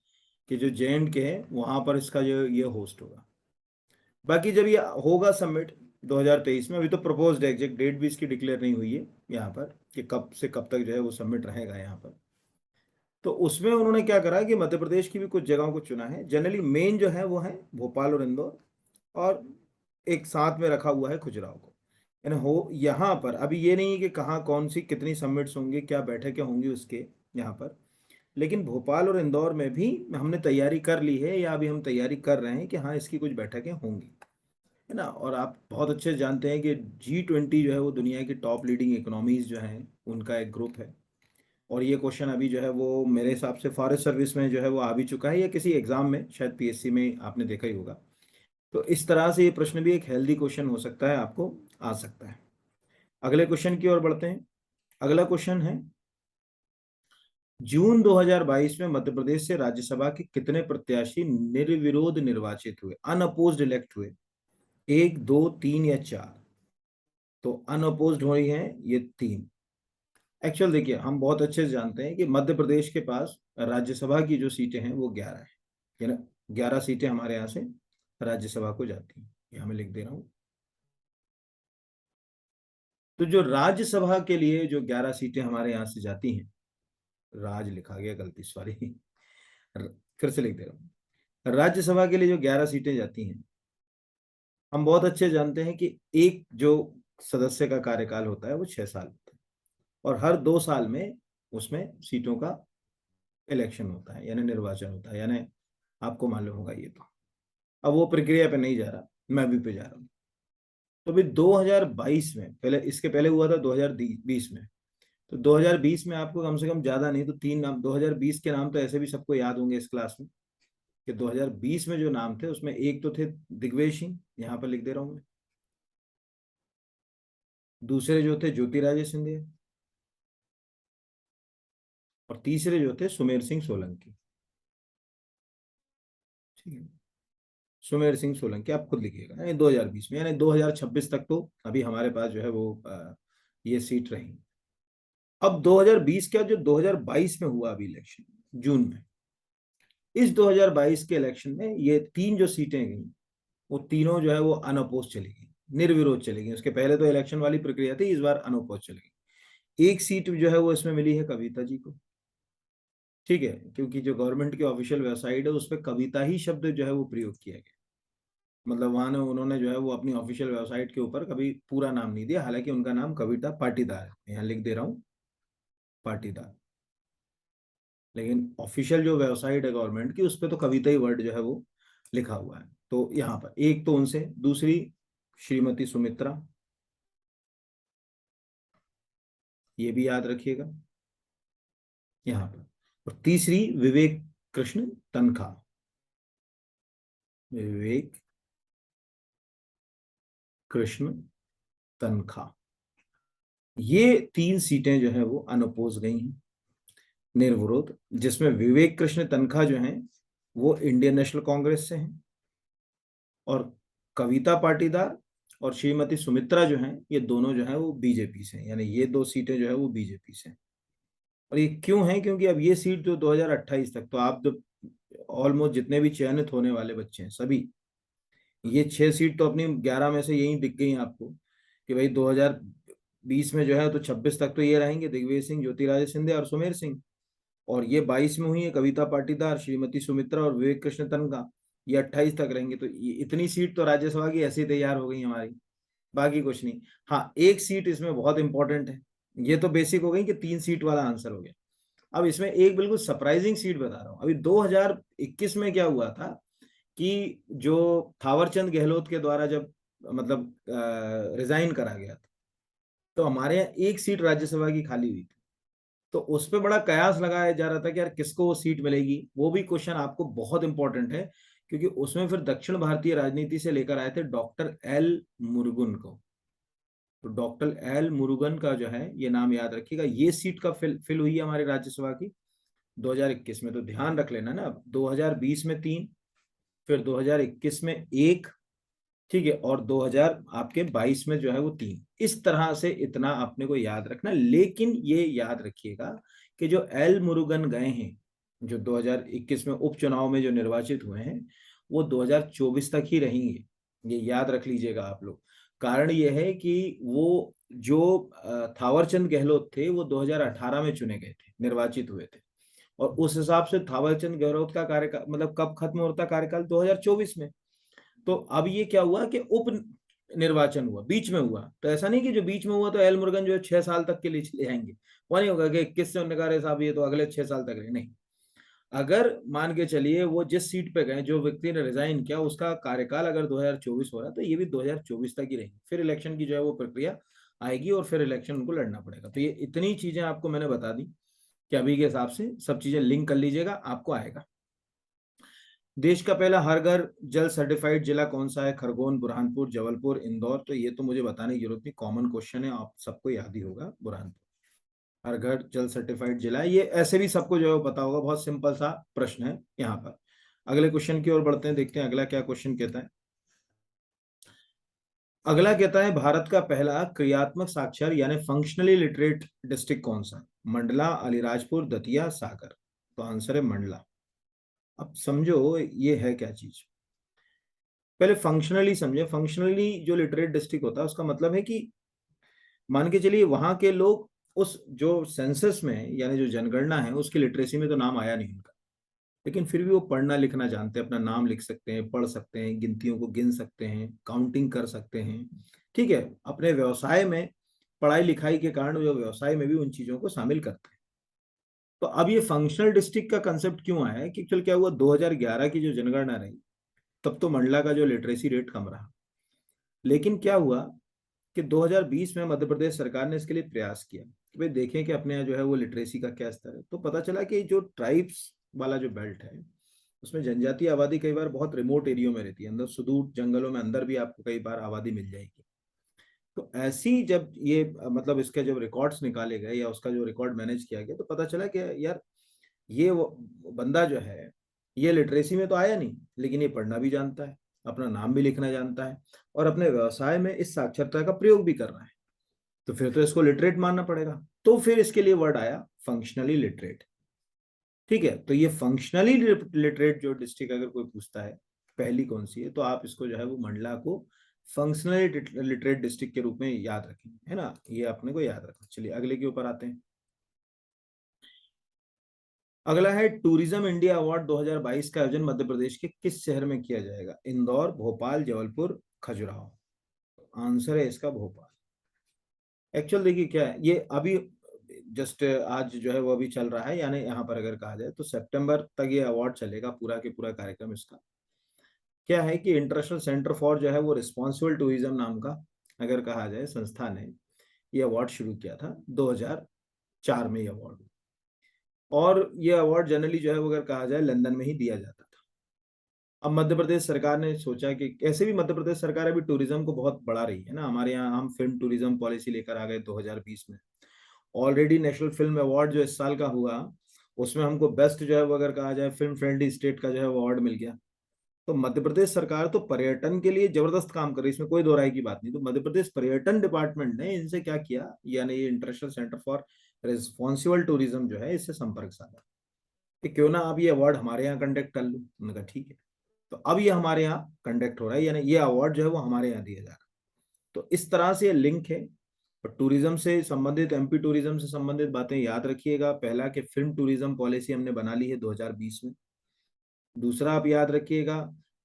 कि जो J&K है वहां पर इसका जो ये होस्ट होगा। बाकी जब ये होगा समिट 2023 में, अभी तो प्रपोज्ड है, एग्जैक्ट डेट भी इसकी डिक्लेयर नहीं हुई है यहाँ पर कि कब से कब तक जो है वो समिट रहेगा यहाँ पर। तो उसमें उन्होंने क्या करा कि मध्य प्रदेश की भी कुछ जगहों को चुना है। जनरली मेन जो है वो है भोपाल और इंदौर, और एक साथ में रखा हुआ है खजुराहो को। यानी हो यहाँ पर अभी ये नहीं है कि कहाँ कौन सी कितनी समिट्स होंगी, क्या बैठकें होंगी उसके यहाँ पर। लेकिन भोपाल और इंदौर में भी हमने तैयारी कर ली है, या अभी हम तैयारी कर रहे हैं कि हाँ इसकी कुछ बैठकें होंगी, है ना। और आप बहुत अच्छे से जानते हैं कि G20 जो है वो दुनिया की टॉप लीडिंग इकोनॉमीज जो हैं उनका एक ग्रुप है। और ये क्वेश्चन अभी जो है वो मेरे हिसाब से फॉरेस्ट सर्विस में जो है वो आ भी चुका है, या किसी एग्जाम में शायद PSC में आपने देखा ही होगा। तो इस तरह से ये प्रश्न भी एक हेल्दी क्वेश्चन हो सकता है, आपको आ सकता है। अगले क्वेश्चन की ओर बढ़ते हैं। अगला क्वेश्चन है, जून 2022 में मध्य प्रदेश से राज्यसभा के कितने प्रत्याशी निर्विरोध निर्वाचित हुए, अनअपोज्ड इलेक्ट हुए। एक, दो, तीन या चार। तो अनअपोज्ड हुई है ये तीन। एक्चुअल देखिए, हम बहुत अच्छे से जानते हैं कि मध्य प्रदेश के पास राज्यसभा की जो सीटें हैं वो 11 है, यानी 11 सीटें हमारे यहाँ से राज्यसभा को जाती हैं। ये हमें लिख दे रहा हूँ। तो जो राज्यसभा के लिए जो 11 सीटें हमारे यहाँ से जाती हैं, राज लिखा गया, गलती, सॉरी, फिर से लिख दे रहा हूँ। राज्यसभा के लिए जो 11 सीटें जाती हैं, हम बहुत अच्छे जानते हैं कि एक जो सदस्य का कार्यकाल होता है वो 6 साल होता है, और हर 2 साल में उसमें सीटों का इलेक्शन होता है, यानी निर्वाचन होता है, यानी आपको मालूम होगा ये तो। अब वो प्रक्रिया पे नहीं जा रहा, मैं अभी पे जा रहा हूँ। तो अभी 2022 में, पहले इसके पहले हुआ था 2020 में। तो 2020 में आपको कम से कम ज्यादा नहीं तो तीन नाम, 2020 के नाम तो ऐसे भी सबको याद होंगे इस क्लास में, कि 2020 में जो नाम थे उसमें एक तो थे दिग्विजय सिंह, यहाँ पर लिख दे रहा हूँ मैं। दूसरे जो थे ज्योतिरादित्य सिंधिया, और तीसरे जो थे सुमेर सिंह सोलंकी। ठीक है, सुमेर सिंह सोलंकी आप खुद लिखिएगा, यानी 2020 में, यानी 2026 तक तो अभी हमारे पास जो है वो ये सीट रही। अब 2020 का जो 2022 में हुआ अभी इलेक्शन जून में, इस 2022 के इलेक्शन में ये तीन जो सीटें गई वो तीनों जो है वो अनअपोज चली गई, निर्विरोध चली गई। उसके पहले तो इलेक्शन वाली प्रक्रिया थी, इस बार अनअपोज चली गई। एक सीट जो है वो इसमें मिली है कविता जी को, ठीक है, क्योंकि जो गवर्नमेंट की ऑफिशियल वेबसाइट है उस पर कविता ही शब्द जो है वो प्रयोग किया गया। मतलब वहां ने उन्होंने जो है वो अपनी ऑफिशियल वेबसाइट के ऊपर कभी पूरा नाम नहीं दिया, हालांकि उनका नाम कविता पाटीदार है, यहाँ लिख दे रहा हूँ, पाटीदार। लेकिन ऑफिशियल जो वेबसाइट है गवर्नमेंट की, उस पर तो कविता ही वर्ड जो है वो लिखा हुआ है। तो यहाँ पर एक तो उनसे, दूसरी श्रीमती सुमित्रा, ये भी याद रखिएगा यहाँ पर, और तीसरी विवेक कृष्ण तनखा, विवेक कृष्ण तनखा। ये 3 सीटें जो है वो अनअपोज गई हैं, निर्विरोध, जिसमें विवेक कृष्ण तनखा जो हैं वो इंडियन नेशनल कांग्रेस से हैं, और कविता पाटीदार और श्रीमती सुमित्रा जो हैं ये दोनों जो हैं वो बीजेपी से हैं, यानी ये 2 सीटें जो है वो बीजेपी से हैं। और ये क्यों है? क्योंकि अब ये सीट जो 2028 तक, तो आप जो ऑलमोस्ट जितने भी चयनित होने वाले बच्चे हैं सभी, ये 6 सीट तो अपनी 11 में से यही दिख गई आपको कि भाई 2020 में जो है तो 26 तक तो ये रहेंगे, दिग्विजय सिंह, ज्योतिरादित्य सिंधिया और सुमेर सिंह। और ये 22 में हुई है कविता पाटीदार, श्रीमती सुमित्रा और विवेक कृष्ण तनखा, ये 28 तक रहेंगे। तो ये इतनी सीट तो राज्यसभा की ऐसी तैयार हो गई हमारी, बाकी कुछ नहीं। हाँ, एक सीट इसमें बहुत इंपॉर्टेंट है, ये तो बेसिक हो गई कि 3 सीट वाला आंसर हो गया। अब इसमें एक बिल्कुल सरप्राइजिंग सीट बता रहा हूँ। अभी 2021 में क्या हुआ था कि जो थावरचंद गहलोत के द्वारा जब मतलब रिजाइन करा गया था, तो हमारे यहाँ एक सीट राज्यसभा की खाली हुई थी। तो उस पर बड़ा कयास लगाया जा रहा था कि यार किसको वो सीट मिलेगी। वो भी क्वेश्चन आपको बहुत इंपॉर्टेंट है, क्योंकि उसमें फिर दक्षिण भारतीय राजनीति से लेकर आए थे डॉक्टर एल मुरुगन को। तो डॉक्टर एल मुरुगन का जो है ये नाम याद रखिएगा। ये सीट का फिल हुई है हमारे राज्यसभा की 2021 में। तो ध्यान रख लेना ना, 2020 में 3, फिर 2021 में 1, ठीक है, और 2000 आपके 22 में जो है वो 3। इस तरह से इतना आपने को याद रखना। लेकिन ये याद रखिएगा कि जो एल मुरुगन गए हैं, जो 2021 में उपचुनाव में जो निर्वाचित हुए हैं, वो 2024 तक ही रहेंगे, ये याद रख लीजिएगा आप लोग। कारण ये है कि वो जो थावरचंद गहलोत थे वो 2018 में चुने गए थे, निर्वाचित हुए थे, और उस हिसाब से थावरचंद गहलोत का कार्यकाल मतलब कब खत्म होता, कार्यकाल 2024 में। तो अब ये क्या हुआ कि उप निर्वाचन हुआ, बीच में हुआ। तो ऐसा नहीं कि जो बीच में हुआ तो एल मुरुगन जो है 6 साल तक के लिए चले जाएंगे, वो नहीं होगा कि 21 से उन्होंने कहा साहब ये तो अगले 6 साल तक रहे, नहीं। अगर मान के चलिए वो जिस सीट पे गए, जो व्यक्ति ने रिजाइन किया, उसका कार्यकाल अगर 2024 हो रहा है तो ये भी 2024 तक ही रहेंगे। फिर इलेक्शन की जो है वो प्रक्रिया आएगी और फिर इलेक्शन उनको लड़ना पड़ेगा। तो ये इतनी चीजें आपको मैंने बता दी कि अभी के हिसाब से सब चीजें लिंक कर लीजिएगा, आपको आएगा। देश का पहला हर घर जल सर्टिफाइड जिला कौन सा है? खरगोन, बुरहानपुर, जबलपुर, इंदौर। तो ये तो मुझे बताने की जरूरत नहीं, कॉमन क्वेश्चन है, आप सबको याद ही होगा। बुरहानपुर हर घर जल सर्टिफाइड जिला है, ये ऐसे भी सबको जो है पता होगा, बहुत सिंपल सा प्रश्न है यहाँ पर। अगले क्वेश्चन की ओर बढ़ते हैं, देखते हैं अगला क्या क्वेश्चन कहता है। अगला कहता है भारत का पहला क्रियात्मक साक्षर यानी फंक्शनली लिटरेट डिस्ट्रिक्ट कौन सा है? मंडला, अलीराजपुर, दतिया, सागर। तो आंसर है मंडला। अब समझो ये है क्या चीज, पहले फंक्शनली समझे। फंक्शनली जो लिटरेट डिस्ट्रिक्ट होता है उसका मतलब है कि मान के चलिए वहां के लोग उस जो सेंसस में यानी जो जनगणना है उसकी लिटरेसी में तो नाम आया नहीं उनका, लेकिन फिर भी वो पढ़ना लिखना जानते हैं, अपना नाम लिख सकते हैं, पढ़ सकते हैं, गिनतियों को गिन सकते हैं, काउंटिंग कर सकते हैं, ठीक है। अपने व्यवसाय में पढ़ाई लिखाई के कारण जो व्यवसाय में भी उन चीजों को शामिल करते हैं। तो अब ये फंक्शनल डिस्ट्रिक्ट का कंसेप्ट क्यों आया है कि चल क्या हुआ, 2011 की जो जनगणना रही तब तो मंडला का जो लिटरेसी रेट कम रहा, लेकिन क्या हुआ कि 2020 में मध्य प्रदेश सरकार ने इसके लिए प्रयास किया कि भाई देखें कि अपने यहाँ जो है वो लिटरेसी का क्या स्तर है। तो पता चला कि जो ट्राइब्स वाला जो बेल्ट है उसमें जनजातीय आबादी कई बार बहुत रिमोट एरियो में रहती है, अंदर सुदूर जंगलों में अंदर भी आपको कई बार आबादी मिल जाएगी। तो ऐसी जब ये मतलब इसके जब रिकॉर्ड्स निकाले गए या उसका जो रिकॉर्ड मैनेज किया गया, तो पता चला कि यार ये वो बंदा जो है ये लिटरेसी में तो आया नहीं, लेकिन ये पढ़ना भी जानता है, अपना नाम भी लिखना जानता है, और अपने व्यवसाय में इस साक्षरता का प्रयोग भी कर रहा है। तो फिर तो इसको लिटरेट मानना पड़ेगा। तो फिर इसके लिए वर्ड आया फंक्शनली लिटरेट, ठीक है। तो ये फंक्शनली लिटरेट जो डिस्ट्रिक्ट अगर कोई पूछता है पहली कौन सी है, तो आप इसको जो है वो मंडला को फंक्शनली लिटरेट डिस्ट्रिक्ट के रूप में याद रखेंगे, है ना, ये अपने को याद रखना। चलिए अगले के ऊपर आते हैं। अगला है टूरिज्म इंडिया अवार्ड 2022 का आयोजन मध्य प्रदेश के किस शहर में किया जाएगा? इंदौर, भोपाल, जबलपुर, खजुराहो। आंसर है इसका भोपाल। एक्चुअल देखिए क्या है, ये अभी जस्ट आज जो है वो अभी चल रहा है, यानी यहाँ पर अगर कहा जाए तो सितंबर तक ये अवार्ड चलेगा, पूरा के पूरा कार्यक्रम इसका। क्या है कि इंटरनेशनल सेंटर फॉर जो है वो रिस्पॉन्सिबल टूरिज्म नाम का अगर कहा जाए संस्था ने ये अवार्ड शुरू किया था 2004 में ये अवार्ड। और ये अवार्ड जनरली जो है वो अगर कहा जाए लंदन में ही दिया जाता था। अब मध्य प्रदेश सरकार ने सोचा कि ऐसे भी मध्य प्रदेश सरकार अभी टूरिज्म को बहुत बढ़ा रही है ना। हमारे यहाँ हम फिल्म टूरिज्म पॉलिसी लेकर आ गए 2020 में। ऑलरेडी नेशनल फिल्म अवार्ड जो इस साल का हुआ उसमें हमको बेस्ट जो है वो अगर कहा जाए फिल्म फ्रेंडली स्टेट का जो है वो अवार्ड मिल गया। तो मध्य प्रदेश सरकार तो पर्यटन के लिए जबरदस्त काम कर रही है, इसमें कोई दो राय की बात नहीं। तो मध्य प्रदेश पर्यटन डिपार्टमेंट ने इनसे क्या किया, यानी ये international centre for responsible tourism जो है इससे संपर्क साधा कि क्यों ना आप ये अवार्ड हमारे यहाँ कंडक्ट कर लो। उन्होंने कहा ठीक है। तो अब ये हमारे यहाँ कंडक्ट हो रहा है, यानी ये अवार्ड जो है वो हमारे यहाँ दिया जा रहा है। तो इस तरह से ये लिंक है। और टूरिज्म से संबंधित, एमपी टूरिज्म से संबंधित बातें याद रखिएगा। पहला कि फिल्म टूरिज्म पॉलिसी हमने बना ली है 2020 में। दूसरा आप याद रखिएगा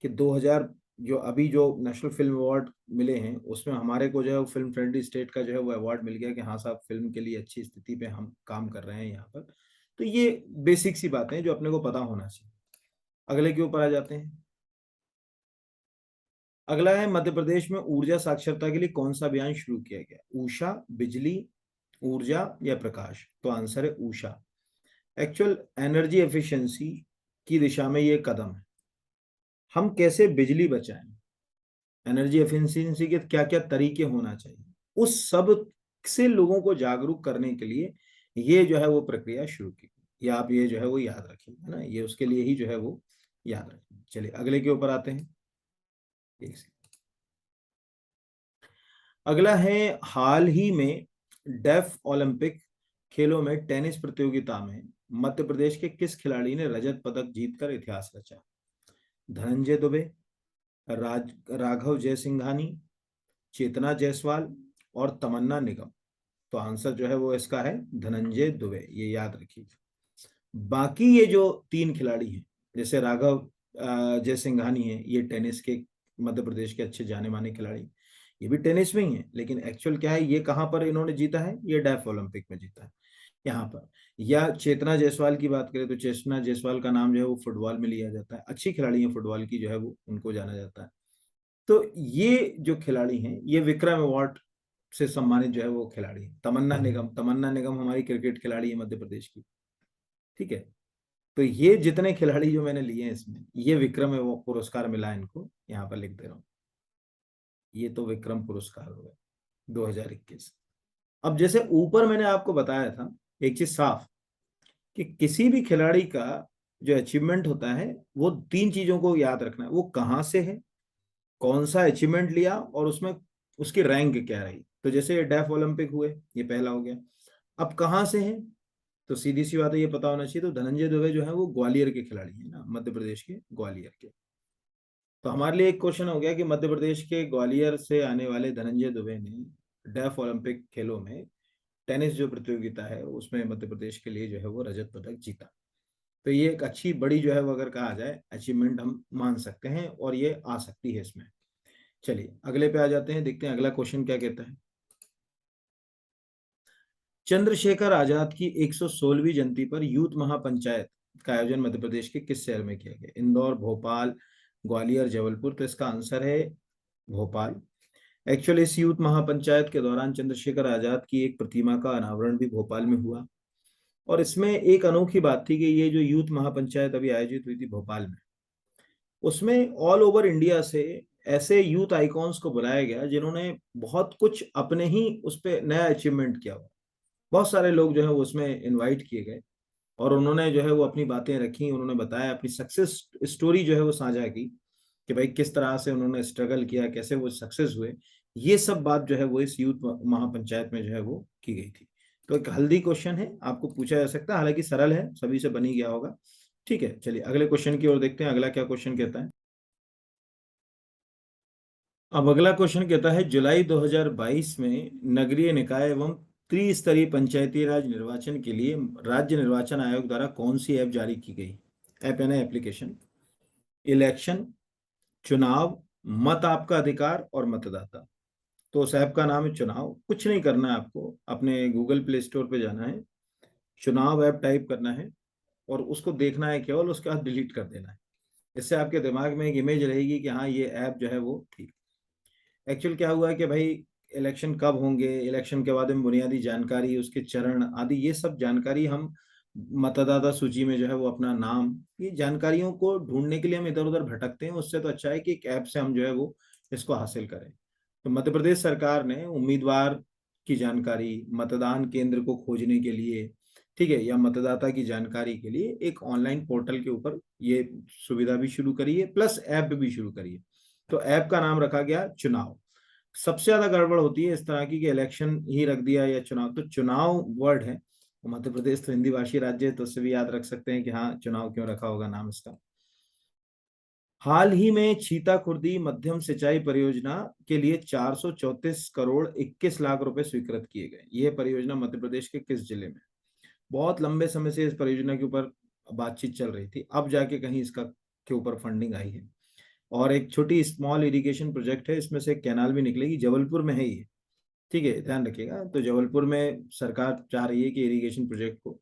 कि 2000 जो अभी जो नेशनल फिल्म अवार्ड मिले हैं उसमें हमारे को जो है फिल्म फ्रेंडली स्टेट का जो है वो अवार्ड मिल गया कि हाँ साहब फिल्म के लिए अच्छी स्थिति पे हम काम कर रहे हैं यहाँ पर। तो ये बेसिक सी बातें जो अपने को पता होना चाहिए। अगले के ऊपर आ जाते हैं। अगला है मध्य प्रदेश में ऊर्जा साक्षरता के लिए कौन सा अभियान शुरू किया गया। ऊषा, बिजली, ऊर्जा या प्रकाश। तो आंसर है ऊषा। एक्चुअल एनर्जी एफिशिएंसी की दिशा में ये कदम है। हम कैसे बिजली बचाएं, एनर्जी एफिशिएंसी के क्या क्या तरीके होना चाहिए, उस सब से लोगों को जागरूक करने के लिए ये जो है वो प्रक्रिया शुरू की। या आप ये जो है वो याद रखेंगे ना, ये उसके लिए ही जो है वो याद रखेंगे। चलिए अगले के ऊपर आते हैं। एक सेकंड। अगला है हाल ही में डेफ ओलंपिक खेलों में टेनिस प्रतियोगिता में मध्य प्रदेश के किस खिलाड़ी ने रजत पदक जीतकर इतिहास रचा। धनंजय दुबे, राघव जयसिंघानी, चेतना जायसवाल और तमन्ना निगम। तो आंसर जो है वो इसका है धनंजय दुबे, ये याद रखिएगा। बाकी ये जो तीन खिलाड़ी हैं, जैसे राघव जयसिंघानी है, ये टेनिस के मध्य प्रदेश के अच्छे जाने माने खिलाड़ी, ये भी टेनिस में ही है। लेकिन एक्चुअल क्या है, ये कहाँ पर इन्होंने जीता है, ये डेफ ओलंपिक में जीता है यहाँ पर। या चेतना जायसवाल की बात करें तो चेतना जायसवाल का नाम जो है वो फुटबॉल में लिया जाता है, अच्छी खिलाड़ी है फुटबॉल की जो है वो, उनको जाना जाता है। तो ये जो खिलाड़ी हैं ये विक्रम अवार्ड से सम्मानित जो है वो खिलाड़ी है। तमन्ना निगम, तमन्ना निगम हमारी क्रिकेट खिलाड़ी है मध्य प्रदेश की। ठीक है। तो ये जितने खिलाड़ी जो मैंने लिए हैं इसमें, ये विक्रम पुरस्कार मिला है इनको, यहाँ पर लिख दे रहा हूँ। ये तो विक्रम पुरस्कार हो गए 2021। अब जैसे ऊपर मैंने आपको बताया था एक चीज साफ, कि किसी भी खिलाड़ी का जो अचीवमेंट होता है वो तीन चीजों को याद रखना है। वो कहाँ से है, कौन सा अचीवमेंट लिया, और उसमें उसकी रैंक क्या रही। तो जैसे डेफ ओलंपिक हुए, ये पहला हो गया। अब कहाँ से है, तो सीधी सी बात है ये पता होना चाहिए। तो धनंजय दुबे जो है वो ग्वालियर के खिलाड़ी है ना, मध्य प्रदेश के ग्वालियर के। तो हमारे लिए एक क्वेश्चन हो गया कि मध्य प्रदेश के ग्वालियर से आने वाले धनंजय दुबे ने डेफ ओलंपिक खेलों में टेनिस जो प्रतियोगिता है उसमें मध्य प्रदेश के लिए जो है वो रजत पदक जीता। तो ये एक अच्छी बड़ी जो है वो अगर कहा जाए अचीवमेंट हम मान सकते हैं, और ये आ सकती है इसमें। चलिए अगले पे आ जाते हैं, देखते हैं अगला क्वेश्चन क्या कहता है। चंद्रशेखर आजाद की 116वीं जयंती पर यूथ महापंचायत का आयोजन मध्य प्रदेश के किस शहर में किया गया। इंदौर, भोपाल, ग्वालियर, जबलपुर। तो इसका आंसर है भोपाल। एक्चुअली इस यूथ महापंचायत के दौरान चंद्रशेखर आजाद की एक प्रतिमा का अनावरण भी भोपाल में हुआ। और इसमें एक अनोखी बात थी कि ये जो यूथ महापंचायत अभी आयोजित हुई थी भोपाल में, उसमें ऑल ओवर इंडिया से ऐसे यूथ आइकॉन्स को बुलाया गया जिन्होंने बहुत कुछ अपने ही उस पर नया अचीवमेंट किया हुआ। बहुत सारे लोग जो है वो उसमें इनवाइट किए गए, और उन्होंने जो है वो अपनी बातें रखी, उन्होंने बताया अपनी सक्सेस स्टोरी जो है वो साझा की कि भाई किस तरह से उन्होंने स्ट्रगल किया, कैसे वो सक्सेस हुए। ये सब बात जो है वो इस यूथ महापंचायत में जो है वो की गई थी। तो एक हेल्दी क्वेश्चन है, आपको पूछा जा सकता है, हालांकि सरल है, सभी से बनी गया होगा। ठीक है, चलिए अगले क्वेश्चन की ओर देखते हैं, अगला क्या क्वेश्चन कहता है। अब अगला क्वेश्चन कहता है जुलाई 2022 में नगरीय निकाय एवं त्रिस्तरीय पंचायती राज निर्वाचन के लिए राज्य निर्वाचन आयोग द्वारा कौन सी ऐप जारी की गई। ऐप यानी एप्लीकेशन। इलेक्शन, चुनाव, मत आपका अधिकार और मतदाता। तो उस ऐप का नाम है चुनाव। कुछ नहीं करना है आपको, अपने गूगल प्ले स्टोर पे जाना है, चुनाव ऐप टाइप करना है और उसको देखना है केवल, उसके बाद डिलीट कर देना है। इससे आपके दिमाग में एक इमेज रहेगी कि हाँ ये ऐप जो है वो ठीक। एक्चुअल क्या हुआ है कि भाई इलेक्शन कब होंगे, इलेक्शन के बारे में बुनियादी जानकारी, उसके चरण आदि, ये सब जानकारी हम मतदाता सूची में जो है वो अपना नाम, ये जानकारियों को ढूंढने के लिए हम इधर उधर भटकते हैं। उससे तो अच्छा है कि एक ऐप से हम जो है वो इसको हासिल करें। तो मध्य प्रदेश सरकार ने उम्मीदवार की जानकारी, मतदान केंद्र को खोजने के लिए, ठीक है, या मतदाता की जानकारी के लिए एक ऑनलाइन पोर्टल के ऊपर ये सुविधा भी शुरू करी है, प्लस ऐप भी शुरू करी है। तो ऐप का नाम रखा गया चुनाव। सबसे ज्यादा गड़बड़ होती है इस तरह की कि इलेक्शन ही रख दिया या चुनाव, तो चुनाव वर्ड है, मध्य प्रदेश तो हिंदी भाषी राज्य है, तो उससे भी याद रख सकते हैं कि हाँ चुनाव क्यों रखा होगा नाम इसका। हाल ही में छीता खुर्दी मध्यम सिंचाई परियोजना के लिए 434 करोड़ 21 लाख रुपए स्वीकृत किए गए। यह परियोजना मध्य प्रदेश के किस जिले में? बहुत लंबे समय से इस परियोजना के ऊपर बातचीत चल रही थी, अब जाके कहीं इसका के ऊपर फंडिंग आई है। और एक छोटी स्मॉल इरिगेशन प्रोजेक्ट है, इसमें से एक कैनाल भी निकलेगी, जबलपुर में है ये, ठीक है, ध्यान रखिएगा। तो जबलपुर में सरकार चाह रही है कि इरिगेशन प्रोजेक्ट को,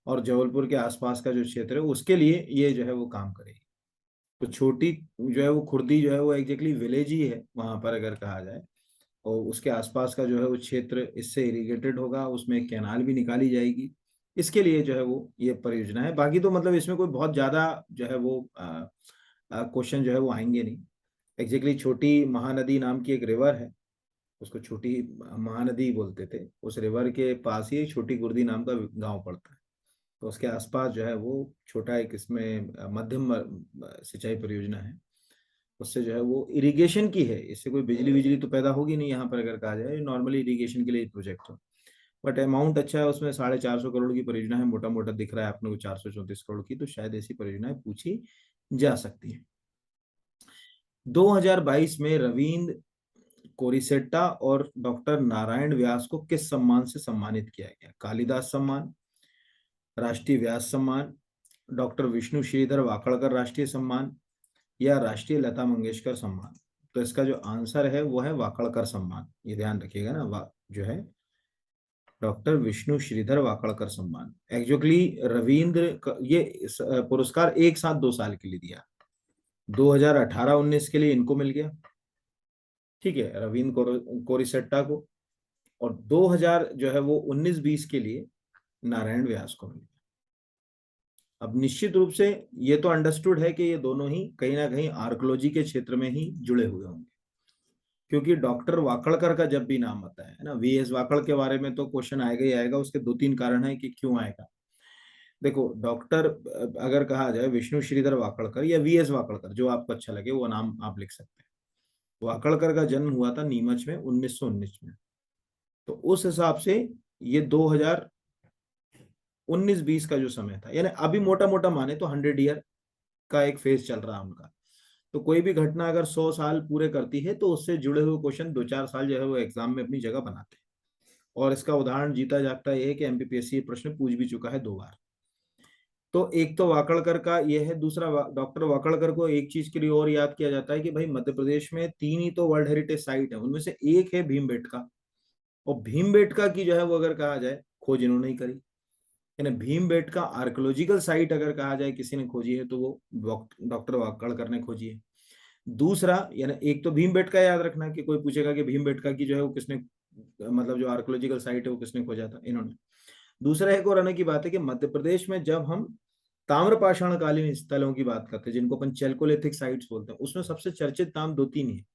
और जबलपुर के आसपास का जो क्षेत्र है उसके लिए ये जो है वो काम करेगी। तो छोटी जो है वो खुर्दी जो है वो एग्जैक्टली विलेज ही है वहां पर अगर कहा जाए, और उसके आसपास का जो है वो क्षेत्र इससे इरिगेटेड होगा, उसमें एक कैनाल भी निकाली जाएगी। इसके लिए जो है वो ये परियोजना है। बाकी तो मतलब इसमें कोई बहुत ज्यादा जो है वो क्वेश्चन जो है वो आएंगे नहीं। एग्जैक्टली छोटी महानदी नाम की एक रिवर है, उसको छोटी महानदी बोलते थे, उस रिवर के पास ही छोटी गुर्दी नाम का गांव पड़ता है। तो उसके आसपास जो है वो छोटा एक इसमें मध्यम सिंचाई परियोजना है। उससे जो है वो इरिगेशन की है, इससे कोई बिजली बिजली तो पैदा होगी नहीं यहाँ पर अगर कहा जाए, नॉर्मली इरिगेशन के लिए प्रोजेक्ट हो। बट अमाउंट अच्छा है उसमें, 450 करोड़ की परियोजना है, मोटा मोटा दिख रहा है आपने को 434 करोड़ की, तो शायद ऐसी परियोजनाएं पूछी जा सकती है। 2022 में रविंद्र कोरिसेट्टा और डॉक्टर नारायण व्यास को किस सम्मान से सम्मानित किया गया? कालिदास सम्मान, राष्ट्रीय व्यास सम्मान, डॉक्टर विष्णु श्रीधर वाकड़कर राष्ट्रीय सम्मान, या राष्ट्रीय लता मंगेशकर सम्मान? तो इसका जो आंसर है वो है वाकड़कर सम्मान, ये ध्यान रखिएगा ना, जो है डॉक्टर विष्णु श्रीधर वाकड़कर सम्मान। एक्चुअली ये पुरस्कार एक साथ 2 साल के लिए दिया, 2018-19 के लिए इनको मिल गया, ठीक है, रविंद्र कोरिसेट्टा को, और 2000 जो है वो 19-20 के लिए नारायण व्यास को मिल गया। अब निश्चित रूप से ये तो अंडरस्टूड है कि ये दोनों ही कहीं ना कहीं आर्कोलॉजी के क्षेत्र में ही जुड़े हुए होंगे, क्योंकि डॉक्टर वाकड़कर का जब भी नाम आता है ना, वीएस वाकड़ के बारे में तो क्वेश्चन आएगा ही आएगा। उसके 2-3 कारण है कि क्यों आएगा। देखो डॉक्टर अगर कहा जाए विष्णु श्रीधर वाकड़कर या वीएस वाकड़कर, जो आपको अच्छा लगे वो नाम आप लिख सकते हैं। वाकड़कर का जन्म हुआ था नीमच में 1919 में, तो उस हिसाब से ये 2019-20 का जो समय था, यानी अभी मोटा मोटा माने तो 100 ईयर का एक फेज चल रहा है उनका। तो कोई भी घटना अगर 100 साल पूरे करती है तो उससे जुड़े हुए क्वेश्चन 2-4 साल जो है वो एग्जाम में अपनी जगह बनाते हैं। और इसका उदाहरण जीता जागता ये है कि एमपीपीएससी ये प्रश्न पूछ भी चुका है 2 बार। तो एक तो वाकड़कर का ये है, दूसरा डॉक्टर वाकड़कर को एक चीज के लिए और याद किया जाता है कि भाई मध्य प्रदेश में 3 ही तो वर्ल्ड हेरिटेज साइट है, उनमें से एक है भीमबेटका। और भीमबेटका की जो है वो अगर कहा जाए खोज इन्होंने ही करी, यानी भीमबेटका आर्कोलॉजिकल साइट अगर कहा जाए किसी ने खोजी है तो वो डॉक्टर वाकड़कर ने खोजी है। दूसरा, यानी एक तो भीमबेटका याद रखना कि कोई पूछेगा कि भीमबेटका की जो है वो किसने, मतलब जो आर्कोलॉजिकल साइट है वो किसने खोजा था, इन्होंने। दूसरा एक और आने की बात है कि मध्य प्रदेश में जब हम ताम्रपाषाण कालीन स्थलों की बात करते हैं, जिनको अपन चैल्कोलिथिक साइट्स बोलते हैं, उसमें सबसे चर्चित नाम 2-3 ही है।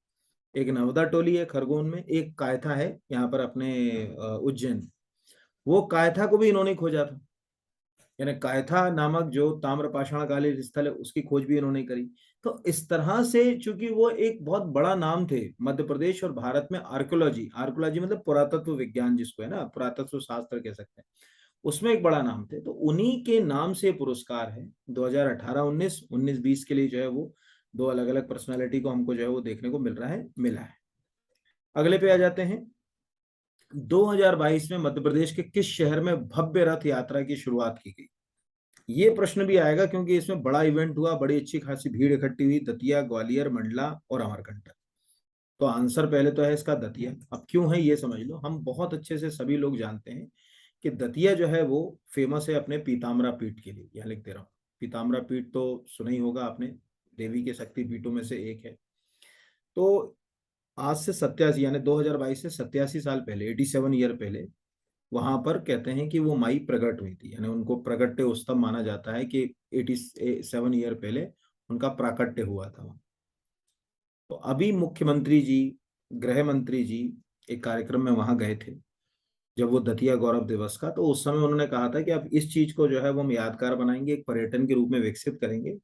एक नवदा टोली है खरगोन में, एक कायथा है यहाँ पर अपने उज्जैन। वो कायथा को भी इन्होंने खोजा था, यानी कायथा नामक जो ताम्रपाषाण कालीन स्थल है उसकी खोज भी इन्होंने करी। तो इस तरह से चूंकि वो एक बहुत बड़ा नाम थे मध्य प्रदेश और भारत में, आर्कोलॉजी, आर्कोलॉजी मतलब पुरातत्व विज्ञान जिसको है ना, पुरातत्व शास्त्र कह सकते हैं, उसमें एक बड़ा नाम थे। तो उन्हीं के नाम से पुरस्कार है 2018-19, 19-20 के लिए जो है वो 2 अलग अलग पर्सनालिटी को हमको जो है वो देखने को मिला है। अगले पे आ जाते हैं। 2022 में मध्य प्रदेश के किस शहर में भव्य रथ यात्रा की शुरुआत की गई? ये प्रश्न भी आएगा क्योंकि इसमें बड़ा इवेंट हुआ, बड़ी अच्छी खासी भीड़ इकट्ठी हुई, दतिया, ग्वालियर, मंडला और अमरकंटक। तो आंसर पहले तो है इसका दतिया। अब क्यों है ये समझ लो। हम बहुत अच्छे से सभी लोग जानते हैं कि दतिया जो है वो फेमस है अपने पीताम्बरा पीठ के लिए। यहाँ लिख दे रहा हूँ, पीताम्बरा पीठ तो सुना ही होगा आपने, देवी के शक्ति पीठों में से एक है। तो आज से 87 यानी 2022 से 87 साल पहले, 87 ईयर पहले वहां पर कहते हैं कि वो माई प्रकट हुई थी, यानी उनको प्रकट्य उत्सव माना जाता है कि 87 ईयर पहले उनका प्राकट्य हुआ था। तो अभी मुख्यमंत्री जी, गृह मंत्री जी एक कार्यक्रम में वहां गए थे जब वो दतिया गौरव दिवस का, तो उस समय उन्होंने कहा था कि अब इस चीज को जो है वो हम यादगार बनाएंगे, एक पर्यटन के रूप में विकसित करेंगे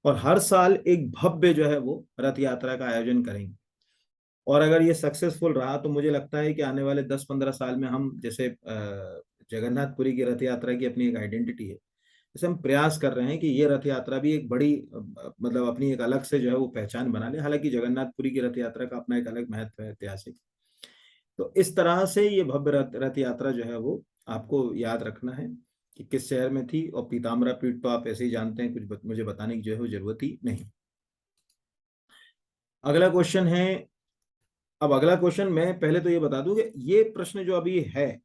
और हर साल एक भव्य जो है वो रथ यात्रा का आयोजन करेंगे। और अगर ये सक्सेसफुल रहा तो मुझे लगता है कि आने वाले 10-15 साल में हम जैसे जगन्नाथपुरी की रथ यात्रा की अपनी एक आइडेंटिटी है, जैसे हम प्रयास कर रहे हैं कि ये रथ यात्रा भी एक बड़ी मतलब अपनी एक अलग से जो है वो पहचान बना ले। हालांकि जगन्नाथपुरी की रथ यात्रा का अपना एक अलग महत्व है ऐतिहासिक। तो इस तरह से ये भव्य रथ यात्रा जो है वो आपको याद रखना है कि किस शहर में थी। और पीताम्बरा पीठ तो आप ऐसे ही जानते हैं, कुछ मुझे बताने की जो है वो जरूरत ही नहीं। अगला क्वेश्चन है। अब अगला क्वेश्चन मैं पहले तो ये बता दूं कि ये प्रश्न जो अभी है,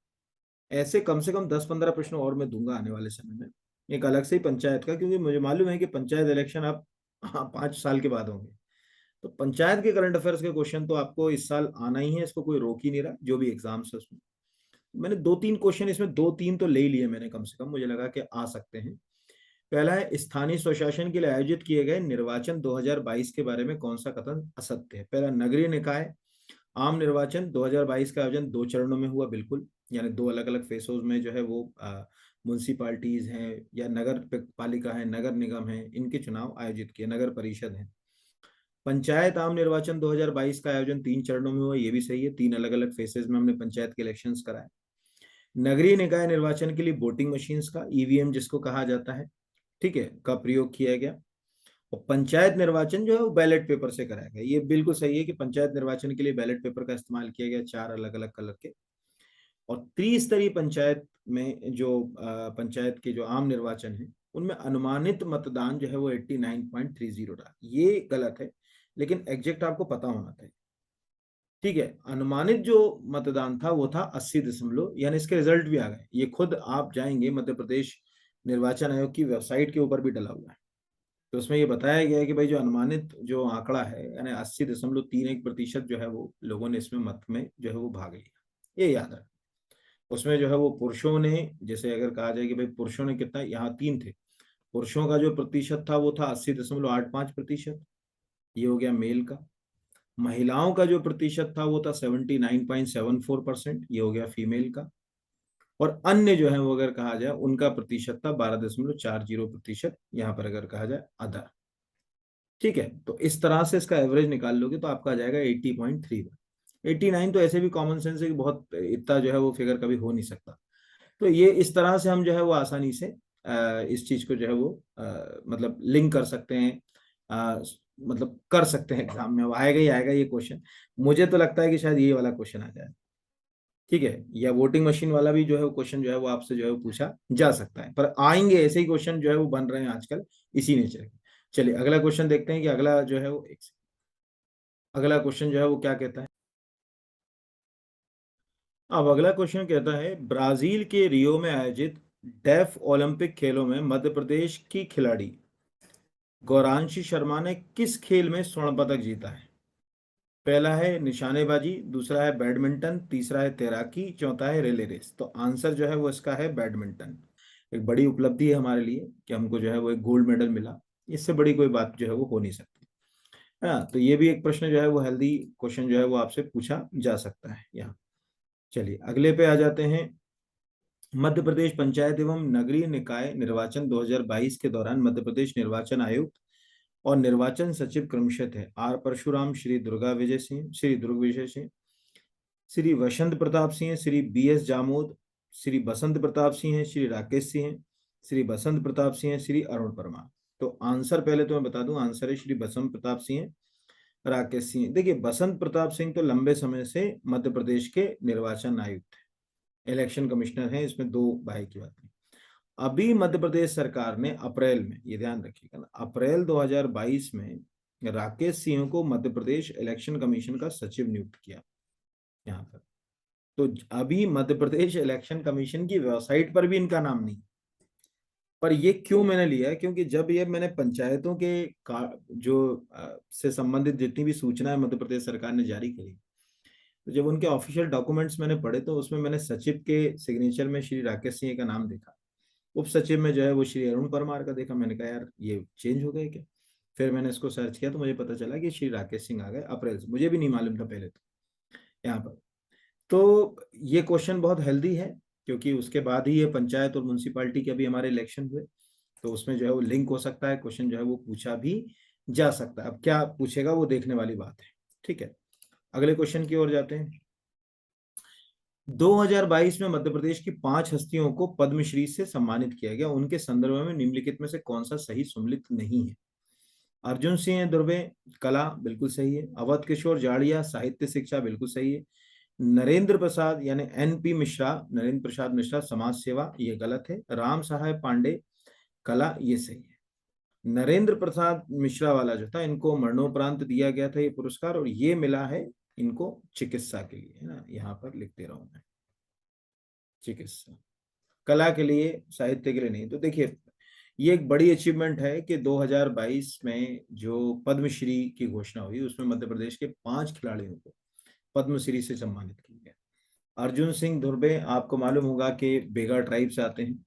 ऐसे कम से कम 10-15 प्रश्न और मैं दूंगा आने वाले समय में, एक अलग से ही पंचायत का, क्योंकि मुझे मालूम है कि पंचायत इलेक्शन अब 5 साल के बाद होंगे। तो पंचायत के करंट अफेयर्स के क्वेश्चन तो आपको इस साल आना ही है, इसको कोई रोक ही नहीं रहा, जो भी एग्जाम्स है उसमें। मैंने 2-3 क्वेश्चन इसमें 2-3 तो ले ही लिए मैंने, कम से कम मुझे लगा कि आ सकते हैं। पहला है, स्थानीय स्वशासन के लिए आयोजित किए गए निर्वाचन 2022 के बारे में कौन सा कथन असत्य है। पहला, नगरीय निकाय आम निर्वाचन 2022 का आयोजन 2 चरणों में हुआ, बिल्कुल, यानी 2 अलग अलग फेसों में जो है वो म्यूनसिपालिटीज हैं या नगर पालिका है, नगर निगम है, इनके चुनाव आयोजित किए, नगर परिषद है। पंचायत आम निर्वाचन 2022 का आयोजन 3 चरणों में हुआ, ये भी सही है, 3 अलग अलग फेसेस में हमने पंचायत के इलेक्शंस कराए। नगरीय निकाय निर्वाचन के लिए वोटिंग मशीन्स का, ईवीएम जिसको कहा जाता है, ठीक है, का प्रयोग किया गया। और पंचायत निर्वाचन जो है वो बैलेट पेपर से कराया गया, ये बिल्कुल सही है कि पंचायत निर्वाचन के लिए बैलेट पेपर का इस्तेमाल किया गया, 4 अलग अलग कलर के। और त्रिस्तरीय पंचायत में जो पंचायत के जो आम निर्वाचन है उनमें अनुमानित मतदान जो है वो 89.30 रहा, ये गलत है, लेकिन एग्जैक्ट आपको पता होना चाहिए। ठीक है, अनुमानित जो मतदान था वो था 80 दशमलव, यानी इसके रिजल्ट भी आ गए, ये खुद आप जाएंगे मध्य प्रदेश निर्वाचन आयोग की वेबसाइट के ऊपर भी डला हुआ है। तो उसमें ये बताया गया है कि भाई जो अनुमानित जो आंकड़ा है, यानी 80.31% जो है वो लोगों ने इसमें मत में जो है वो भाग लिया, ये याद रखें। उसमें जो है वो पुरुषों ने, जैसे अगर कहा जाए कि भाई पुरुषों ने कितना, यहाँ 3 थे, पुरुषों का जो प्रतिशत था वो था 80.85%, ये हो गया मेल का। महिलाओं का जो प्रतिशत था वो था 79.74%, ये हो गया फीमेल का। और अन्य जो है वो अगर कहा जाए उनका प्रतिशत था 12.40%, यहाँ पर अगर कहा जाए अदर। ठीक है, तो इस तरह से इसका एवरेज निकाल लोगे तो आपका आ जाएगा 80.31। 89 तो ऐसे भी कॉमन सेंस है कि बहुत इतना जो है वो फिगर कभी हो नहीं सकता। तो ये इस तरह से हम जो है वो आसानी से इस चीज को जो है वो मतलब लिंक कर सकते हैं, मतलब कर सकते हैं, एग्जाम में आएगा ही आएगा ये क्वेश्चन। मुझे तो लगता है कि शायद ये वाला क्वेश्चन आ जाए, ठीक है, या वोटिंग मशीन वाला भी जो है वो क्वेश्चन जो है वो आपसे जो है वो पूछा जा सकता है, पर आएंगे ऐसे ही क्वेश्चन जो है वो बन रहे हैं आजकल इसी नेचर के। चलिए अगला क्वेश्चन देखते हैं कि अगला जो है वो अगला क्वेश्चन जो है वो क्या कहता है। अब अगला क्वेश्चन कहता है, ब्राजील के रियो में आयोजित डेफ ओलंपिक खेलों में मध्य प्रदेश की खिलाड़ी गौरांशी शर्मा ने किस खेल में स्वर्ण पदक जीता है। पहला है निशानेबाजी, दूसरा है बैडमिंटन, तीसरा है तैराकी, चौथा है रिले रेस। तो आंसर जो है वो इसका है बैडमिंटन। एक बड़ी उपलब्धि है हमारे लिए कि हमको जो है वो एक गोल्ड मेडल मिला, इससे बड़ी कोई बात जो है वो हो नहीं सकती है ना। तो ये भी एक प्रश्न जो है वो हेल्दी क्वेश्चन जो है वो आपसे पूछा जा सकता है यहाँ। चलिए अगले पे आ जाते हैं। मध्य प्रदेश पंचायत एवं नगरीय निकाय निर्वाचन 2022 के दौरान मध्य प्रदेश निर्वाचन आयुक्त और निर्वाचन सचिव क्रमशः थे R Parshuram, Shri Durga Vijay Singh, Shri Durg Vijay Singh, Shri Vasant Pratap Singh, Shri B S Jamod, Shri Basant Pratap Singh, Shri Rakesh Singh, Shri Basant Pratap Singh, Shri Arun Parmar. तो आंसर पहले तो मैं बता दूं, आंसर है श्री बसंत प्रताप सिंह, राकेश सिंह। देखिए बसंत प्रताप सिंह तो लंबे समय से मध्य प्रदेश के निर्वाचन आयुक्त है, इलेक्शन कमिश्नर हैं, इसमें दो भाई की बात नहीं। अभी मध्य प्रदेश सरकार ने अप्रैल में, ये ध्यान रखिएगा ना, अप्रैल 2022 में राकेश सिंह को मध्य प्रदेश इलेक्शन कमीशन का सचिव नियुक्त किया यहाँ पर। तो अभी मध्य प्रदेश इलेक्शन कमीशन की वेबसाइट पर भी इनका नाम नहीं। पर ये क्यों मैंने लिया है, क्योंकि जब ये मैंने पंचायतों के से संबंधित जितनी भी सूचनाएं मध्य प्रदेश सरकार ने जारी करी, तो जब उनके ऑफिशियल डॉक्यूमेंट्स मैंने पढ़े तो उसमें मैंने सचिव के सिग्नेचर में श्री राकेश सिंह का नाम देखा, उप सचिव में जो है वो श्री अरुण परमार का देखा। मैंने कहा यार ये चेंज हो गए क्या। फिर मैंने इसको सर्च किया तो मुझे पता चला कि श्री राकेश सिंह आ गए अप्रैल से। मुझे भी नहीं मालूम था पहले तो यहाँ पर। तो ये क्वेश्चन बहुत हेल्दी है, क्योंकि उसके बाद ही ये पंचायत और म्यूनसिपालिटी के अभी हमारे इलेक्शन हुए, तो उसमें जो है वो लिंक हो सकता है, क्वेश्चन जो है वो पूछा भी जा सकता है। अब क्या पूछेगा वो देखने वाली बात है। ठीक है, अगले क्वेश्चन की ओर जाते हैं। 2022 में मध्य प्रदेश की 5 हस्तियों को पद्मश्री से सम्मानित किया गया, उनके संदर्भ में निम्नलिखित में से कौन सा सही सुमेलित नहीं है। अर्जुन सिंह दुर्वे, कला, बिल्कुल सही है। अवध किशोर जाड़िया, साहित्य शिक्षा, बिल्कुल सही है। नरेंद्र प्रसाद यानी एनपी मिश्रा, नरेंद्र प्रसाद मिश्रा, समाज सेवा, ये गलत है। राम सहाय पांडे, कला, ये सही है। नरेंद्र प्रसाद मिश्रा वाला जो था, इनको मरणोपरांत दिया गया था ये पुरस्कार, और ये मिला है इनको चिकित्सा के लिए, है ना, यहाँ पर लिख दे रहा हूं मैं, चिकित्सा। कला के लिए, साहित्य के लिए नहीं। तो देखिए ये एक बड़ी अचीवमेंट है कि 2022 में जो पद्मश्री की घोषणा हुई उसमें मध्य प्रदेश के 5 खिलाड़ियों को पद्मश्री से सम्मानित किया गया। अर्जुन सिंह धुर्वे आपको मालूम होगा कि बेगा ट्राइब से आते हैं,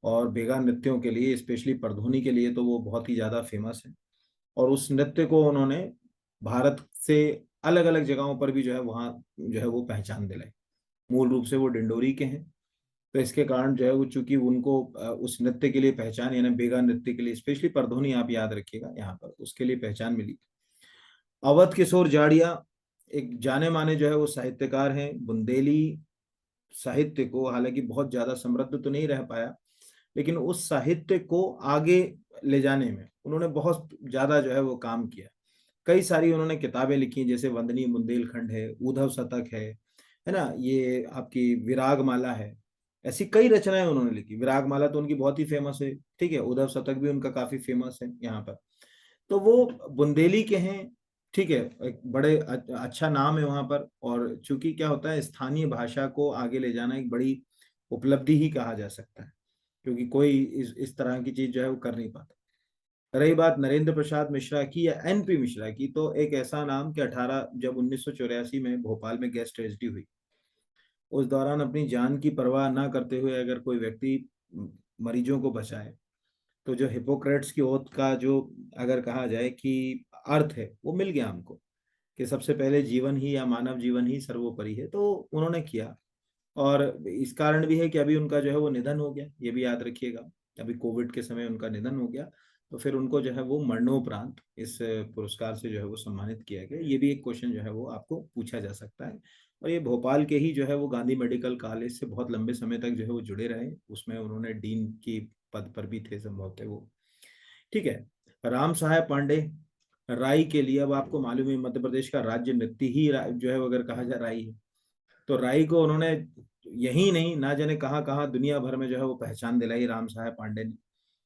और बेगा नृत्यों के लिए, स्पेशली परधोनी के लिए तो वो बहुत ही ज्यादा फेमस है। और उस नृत्य को उन्होंने भारत से अलग अलग जगहों पर भी जो है वहाँ जो है वो पहचान दिलाई। मूल रूप से वो डिंडोरी के हैं, तो इसके कारण जो है वो, चूंकि उनको उस नृत्य के लिए पहचान, यानी बेगा नृत्य के लिए, स्पेशली परधोनी आप याद रखिएगा यहाँ पर, उसके लिए पहचान मिली। अवध किशोर जाड़िया एक जाने माने जो है वो साहित्यकार हैं। बुंदेली साहित्य को, हालांकि बहुत ज्यादा समृद्ध तो नहीं रह पाया, लेकिन उस साहित्य को आगे ले जाने में उन्होंने बहुत ज्यादा जो है वो काम किया। कई सारी उन्होंने किताबें लिखी, जैसे वंदनीय बुंदेलखंड है, उद्धव शतक है ना, ये आपकी विराग माला है। ऐसी कई रचनाएं उन्होंने लिखी। विराग माला तो उनकी बहुत ही फेमस है, ठीक है। उद्धव शतक भी उनका काफी फेमस है यहाँ पर। तो वो बुंदेली के हैं, ठीक है। एक बड़े अच्छा नाम है वहां पर। और चूंकि क्या होता है, स्थानीय भाषा को आगे ले जाना एक बड़ी उपलब्धि ही कहा जा सकता है, क्योंकि कोई इस तरह की चीज जो है वो कर नहीं पाता। रही बात नरेंद्र प्रसाद मिश्रा की या एनपी मिश्रा की, तो एक ऐसा नाम कि 18 जब 1984 में भोपाल में गैस ट्रेजेडी हुई, उस दौरान अपनी जान की परवाह ना करते हुए अगर कोई व्यक्ति मरीजों को बचाए, तो जो हिपोक्रेट्स की ओथ का जो, अगर कहा जाए कि अर्थ है, वो मिल गया हमको, कि सबसे पहले जीवन ही या मानव जीवन ही सर्वोपरि है, तो उन्होंने किया। और इस कारण भी है कि अभी उनका जो है वो निधन हो गया, ये भी याद रखिएगा। अभी कोविड के समय उनका निधन हो गया, तो फिर उनको जो है वो मरणोपरांत इस पुरस्कार से जो है वो सम्मानित किया गया। ये भी एक क्वेश्चन जो है वो आपको पूछा जा सकता है। और ये भोपाल के ही जो है वो गांधी मेडिकल कॉलेज से बहुत लंबे समय तक जो है वो जुड़े रहे, उसमें उन्होंने डीन की पद पर भी थे संभवतः वो। ठीक है। राम सहाय पांडे, राई के लिए, अब आपको मालूम है मध्य प्रदेश का राज्य नृत्य ही जो है वो अगर कहा जाए राई है, तो राई को उन्होंने यही नहीं, ना जाने कहाँ कहाँ दुनिया भर में जो है वो पहचान दिलाई राम सहाय पांडे ने।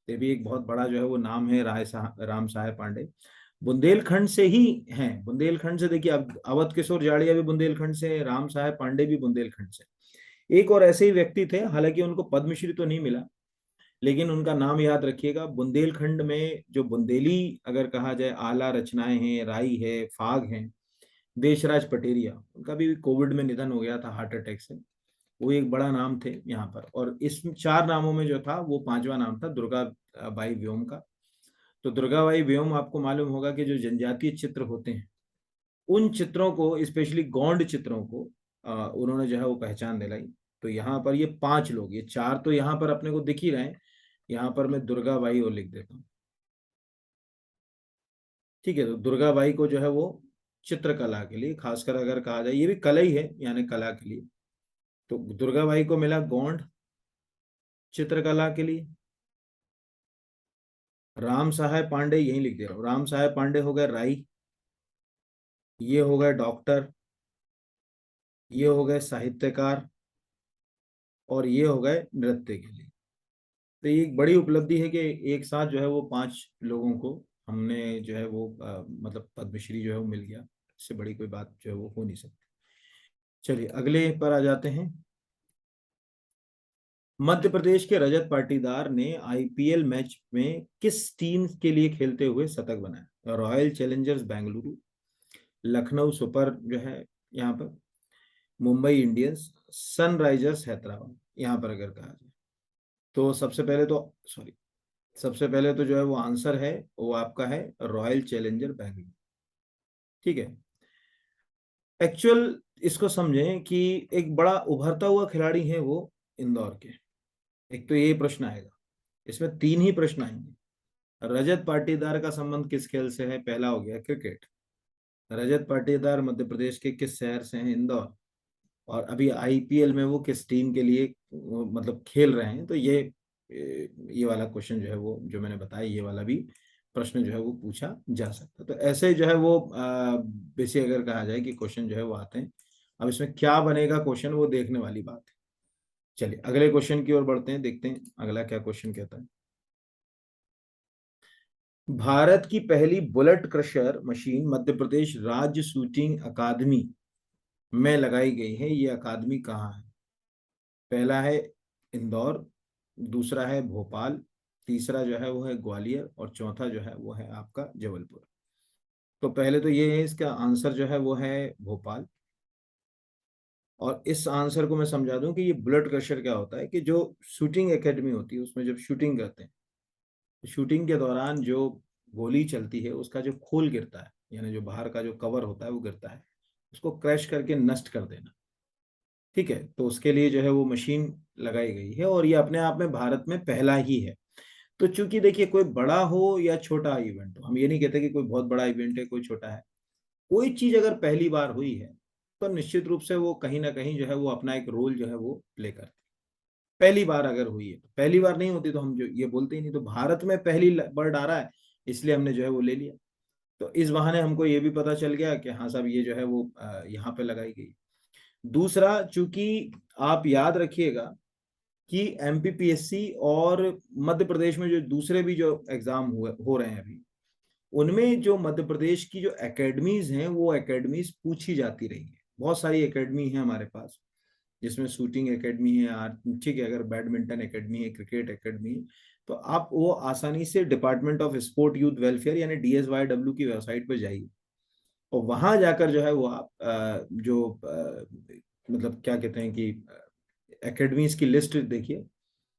ये भी एक बहुत बड़ा जो है वो नाम है, राम सहाय पांडे। बुंदेलखंड से ही हैं, बुंदेलखंड से। देखिए अब अवध किशोर जाड़िया भी बुंदेलखंड से, राम सहाय पांडे भी बुंदेलखंड से। एक और ऐसे ही व्यक्ति थे, हालांकि उनको पद्मश्री तो नहीं मिला, लेकिन उनका नाम याद रखिएगा। बुंदेलखंड में जो बुंदेली अगर कहा जाए आला रचनाएं हैं, राई है, फाग हैं, देशराज पटेरिया, उनका भी कोविड में निधन हो गया था हार्ट अटैक से। वो एक बड़ा नाम थे यहाँ पर। और इस 4 नामों में जो था वो 5वां नाम था दुर्गा बाई व्योम का। तो दुर्गा बाई व्योम, आपको मालूम होगा कि जो जनजातीय चित्र होते हैं, उन चित्रों को, स्पेशली गौंड चित्रों को उन्होंने जो है वो पहचान दिलाई। तो यहाँ पर ये 5 लोग, ये 4 तो यहाँ पर अपने को दिख ही रहे हैं। यहाँ पर मैं दुर्गा बाई और लिख देता हूँ, ठीक है। तो दुर्गा बाई को जो है वो चित्रकला के लिए, खासकर अगर कहा जाए, ये भी कला ही है यानी कला के लिए, तो दुर्गा बाई को मिला गोंड चित्रकला के लिए। राम सहाय पांडे, यही लिख दे रहा हूँ, राम सहाय पांडे हो गए राई, ये हो गए डॉक्टर, ये हो गए साहित्यकार, और ये हो गए नृत्य के लिए। तो ये एक बड़ी उपलब्धि है कि एक साथ जो है वो 5 लोगों को हमने जो है वो मतलब पद्मश्री जो है वो मिल गया, इससे बड़ी कोई बात जो है वो हो नहीं सकती। चलिए अगले पर आ जाते हैं। मध्य प्रदेश के रजत पाटीदार ने आईपीएल मैच में किस टीम के लिए खेलते हुए शतक बनाया? Royal Challengers Bengaluru, Lucknow super जो है यहाँ पर, मुंबई इंडियंस, सनराइजर्स हैदराबाद। यहाँ पर अगर कहा जाए तो सबसे पहले तो सॉरी, सबसे पहले तो जो है वो आंसर है वो आपका है रॉयल चैलेंजर बेंगलुरु। ठीक है। एक्चुअल इसको समझें कि एक बड़ा उभरता हुआ खिलाड़ी है वो इंदौर के। एक तो ये प्रश्न आएगा, इसमें तीन ही प्रश्न आएंगे। रजत पाटीदार का संबंध किस खेल से है? पहला हो गया क्रिकेट। रजत पाटीदार मध्य प्रदेश के किस शहर से हैं? इंदौर। और अभी आईपीएल में वो किस टीम के लिए मतलब खेल रहे हैं? तो ये वाला क्वेश्चन जो है वो जो मैंने बताया, ये वाला भी प्रश्न जो है वो पूछा जा सकता है। तो ऐसे जो है वो बेसिक अगर कहा जाए कि क्वेश्चन जो है वो आते हैं। अब इसमें क्या बनेगा क्वेश्चन, वो देखने वाली बात है। चलिए अगले क्वेश्चन की ओर बढ़ते हैं, देखते हैं अगला क्या क्वेश्चन कहता है। भारत की पहली bullet crusher machine Madhya Pradesh राज्य शूटिंग अकादमी में लगाई गई है। ये अकादमी कहाँ है? पहला है इंदौर, दूसरा है भोपाल, तीसरा जो है वो है ग्वालियर, और चौथा जो है वो है आपका जबलपुर। तो पहले तो ये है, इसका आंसर जो है वो है भोपाल। और इस आंसर को मैं समझा दूं कि ये ब्लड क्रशर क्या होता है कि जो शूटिंग एकेडमी होती है उसमें जब शूटिंग करते हैं, शूटिंग के दौरान जो गोली चलती है उसका जो खोल गिरता है, यानी जो बाहर का जो कवर होता है वो गिरता है, उसको क्रैश करके नष्ट कर देना। ठीक है, तो उसके लिए जो है वो मशीन लगाई गई है, और ये अपने आप में भारत में पहला ही है। तो चूंकि देखिए कोई बड़ा हो या छोटा इवेंट हो, हम ये नहीं कहते कि कोई बहुत बड़ा इवेंट है कोई छोटा है, कोई चीज अगर पहली बार हुई है तो निश्चित रूप से वो कहीं ना कहीं जो है वो अपना एक रोल जो है वो प्ले करती है। पहली बार अगर हुई है, पहली बार नहीं होती तो हम जो ये बोलते ही नहीं। तो भारत में पहली बर्ड आ रहा है, इसलिए हमने जो है वो ले लिया। तो इस बहाने हमको ये भी पता चल गया कि हाँ साहब ये जो है वो यहाँ पे लगाई गई। दूसरा, चूंकि आप याद रखिएगा कि एमपीपीएससी और मध्य प्रदेश में जो दूसरे भी जो एग्जाम हुए हो रहे हैं अभी, उनमें जो मध्य प्रदेश की जो एकेडमीज हैं वो एकेडमीज पूछी जाती रही है। बहुत सारी एकेडमी है हमारे पास, जिसमें शूटिंग एकेडमी है, ठीक है, अगर बैडमिंटन एकेडमी है, क्रिकेट एकेडमी है, तो आप वो आसानी से department of sport youth welfare यानी DSYW की वेबसाइट पर जाइए, और वहां जाकर जो है वो आप मतलब क्या कहते हैं कि एकेडमीज की लिस्ट देखिए,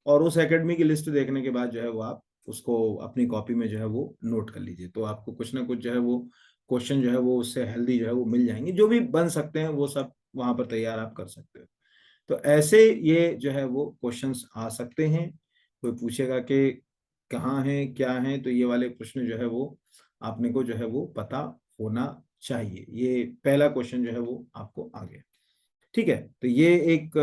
और उस एकेडमी की लिस्ट देखने के बाद जो है वो आप उसको अपनी कॉपी में जो है वो नोट कर लीजिए। तो आपको कुछ ना कुछ जो है वो क्वेश्चन जो है वो उससे हेल्दी जो है वो मिल जाएंगे, जो भी बन सकते हैं वो सब वहां पर तैयार आप कर सकते हो। तो ऐसे ये जो है वो क्वेश्चंस आ सकते हैं। कोई पूछेगा कि कहाँ है क्या है, तो ये वाले प्रश्न जो है वो आपने को जो है वो पता होना चाहिए। ये पहला क्वेश्चन जो है वो आपको आ गया। ठीक है, तो ये एक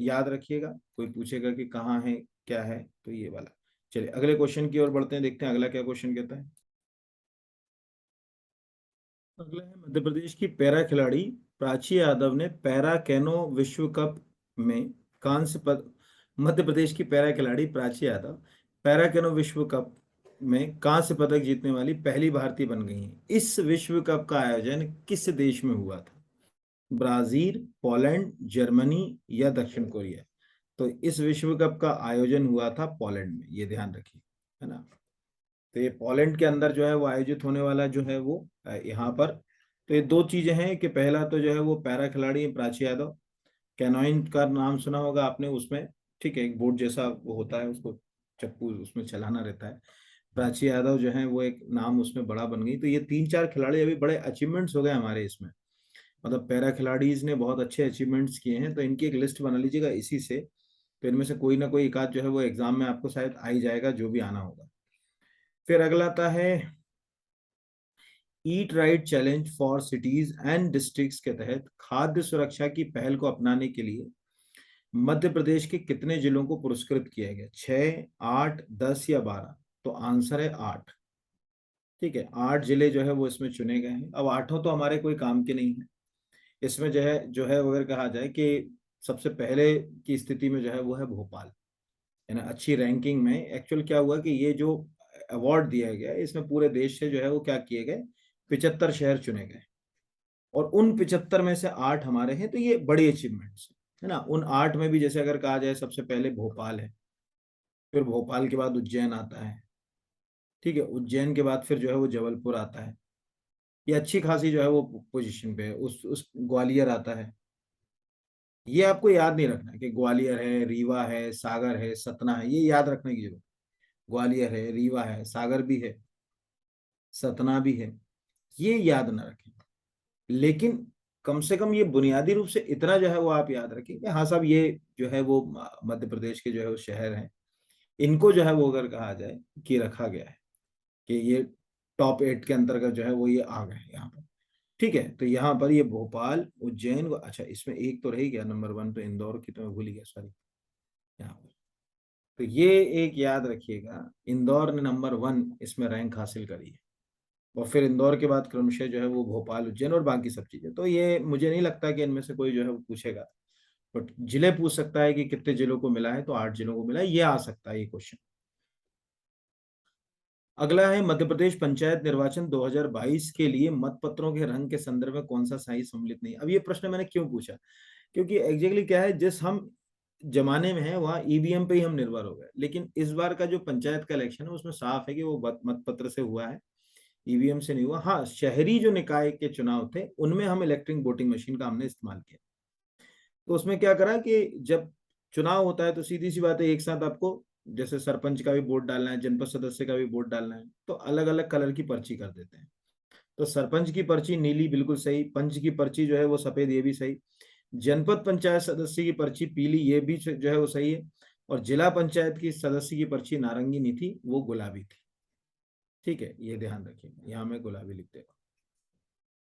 याद रखिएगा, कोई पूछेगा कि कहाँ है क्या है, तो ये वाला। चलिए अगले क्वेश्चन की ओर बढ़ते हैं, देखते हैं अगला क्या क्वेश्चन कहता है। अगला है, मध्य प्रदेश की पैरा खिलाड़ी प्राची यादव ने पैरा कैनो विश्व कप में कांस्य पद मध्य प्रदेश की पैरा खिलाड़ी प्राची यादव पैरा कैनो विश्व कप में कांस्य पदक जीतने वाली पहली भारतीय बन गई हैं। इस विश्व कप का आयोजन किस देश में हुआ था? ब्राजील, पोलैंड, जर्मनी या दक्षिण कोरिया? तो इस विश्व कप का आयोजन हुआ था पोलैंड में, ये ध्यान रखिए, है ना। तो ये पोलैंड के अंदर जो है वो आयोजित होने वाला जो है वो यहाँ पर। तो ये दो चीजें हैं कि पहला तो जो है वो पैरा खिलाड़ी है प्राची यादव, कैनोइंग का नाम सुना होगा आपने उसमें। ठीक है, एक बोट जैसा वो होता है, उसको चप्पू उसमें चलाना रहता है। प्राची यादव जो है वो एक नाम उसमें बड़ा बन गई। तो ये तीन चार खिलाड़ी अभी बड़े अचीवमेंट्स हो गए हमारे इसमें, मतलब पैरा खिलाड़ीज ने बहुत अच्छे अचीवमेंट्स किए हैं। तो इनकी एक लिस्ट बना लीजिएगा इसी से, तो इनमें से कोई ना कोई एक आध जो है वो एग्जाम में आपको शायद आ ही जाएगा, जो भी आना होगा। फिर अगला आता है eat right challenge for cities and districts के तहत खाद्य सुरक्षा की पहल को अपनाने के लिए मध्य प्रदेश के कितने जिलों को पुरस्कृत किया गया? 6, 8, 10 या 12? तो आंसर है 8। ठीक है, 8 जिले जो है वो इसमें चुने गए हैं। अब आठों तो हमारे कोई काम के नहीं है। इसमें जो है अगर कहा जाए कि सबसे पहले की स्थिति में जो है वो है भोपाल, है ना, अच्छी रैंकिंग में। एक्चुअल क्या हुआ कि ये जो अवार्ड दिया गया है, इसमें पूरे देश से जो है वो क्या किए गए, 75 शहर चुने गए, और उन 75 में से 8 हमारे हैं। तो ये बड़ी अचीवमेंट्स है ना। उन 8 में भी जैसे अगर कहा जाए, सबसे पहले भोपाल है, फिर भोपाल के बाद उज्जैन आता है, ठीक है, उज्जैन के बाद फिर जो है वो जबलपुर आता है, ये अच्छी खासी जो है वो पोजीशन पे है। उस ग्वालियर आता है। ये आपको याद नहीं रखना है कि ग्वालियर है, रीवा है, सागर है, सतना है, ये याद रखने की जरूरत। ग्वालियर है, रीवा है, सागर भी है, सतना भी है, ये याद ना रखें। लेकिन कम से कम ये बुनियादी रूप से इतना जो है वो आप याद रखें कि हाँ साहब, ये जो है वो मध्य प्रदेश के जो है वो शहर हैं, इनको जो है वो अगर कहा जाए कि रखा गया है कि ये टॉप 8 के अंतर्गत जो है वो ये आ गए यहाँ पर। ठीक है, तो यहाँ पर ये भोपाल, उज्जैन, अच्छा इसमें एक तो रह गया नंबर 1, तो इंदौर की तो मैं भूल ही गया, सॉरी, यहाँ पर। तो ये एक याद रखिएगा, इंदौर ने नंबर 1 इसमें रैंक हासिल करी है, और फिर इंदौर के बाद क्रमशः जो है वो भोपाल, उज्जैन और बाकी सब चीजें। तो ये मुझे नहीं लगता कि इनमें से कोई जो है वो पूछेगा, बट जिले पूछ सकता है कि कितने जिलों को मिला है, तो 8 जिलों को मिला है, ये आ सकता है ये क्वेश्चन। अगला है मध्य प्रदेश पंचायत निर्वाचन 2022 के लिए मतपत्रों के रंग के संदर्भ में कौन सा सही सम्मिलित नहीं। अब ये प्रश्न मैंने क्यों पूछा, क्योंकि एग्जैक्टली क्या है, जिस हम जमाने में है वहाँ ईवीएम पे ही हम निर्भर हो गए, लेकिन इस बार का जो पंचायत का इलेक्शन है उसमें साफ है कि वो मतपत्र से हुआ है, ईवीएम से नहीं हुआ। हाँ, शहरी जो निकाय के चुनाव थे उनमें हम इलेक्ट्रॉनिक वोटिंग मशीन का हमने इस्तेमाल किया। तो उसमें क्या करा कि जब चुनाव होता है तो सीधी सी बात है, एक साथ आपको जैसे सरपंच का भी वोट डालना है, जनपद सदस्य का भी वोट डालना है, तो अलग अलग कलर की पर्ची कर देते हैं। तो सरपंच की पर्ची नीली बिल्कुल सही, पंच की पर्ची जो है वो सफेद, ये भी सही, जनपद पंचायत सदस्य की पर्ची पीली, ये भी जो है वो सही है, और जिला पंचायत की सदस्य की पर्ची नारंगी नहीं थी, वो गुलाबी थी। ठीक है, ये ध्यान रखिए, यहाँ मैं गुलाबी लिख देगा।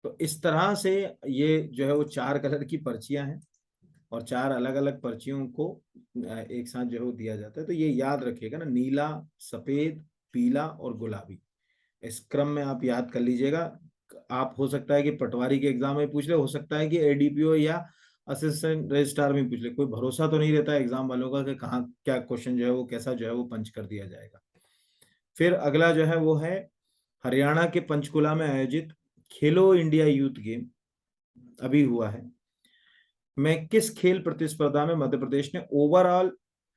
तो इस तरह से ये जो है वो 4 कलर की पर्चियां हैं, और 4 अलग अलग पर्चियों को एक साथ जो है वो दिया जाता है। तो ये याद रखिएगा ना, नीला, सफेद, पीला और गुलाबी, इस क्रम में आप याद कर लीजिएगा। आप हो सकता है कि पटवारी के एग्जाम में पूछ ले, हो सकता है कि एडीपीओ या असिस्टेंट रजिस्ट्रार में पूछ ले, कोई भरोसा तो नहीं रहता है एग्जाम वालों का कि कहाँ क्या क्वेश्चन जो है वो कैसा जो है वो पंच कर दिया जाएगा। फिर अगला जो है वो है हरियाणा के पंचकुला में आयोजित खेलो इंडिया यूथ गेम अभी हुआ है, में किस खेल प्रतिस्पर्धा में मध्य प्रदेश ने ओवरऑल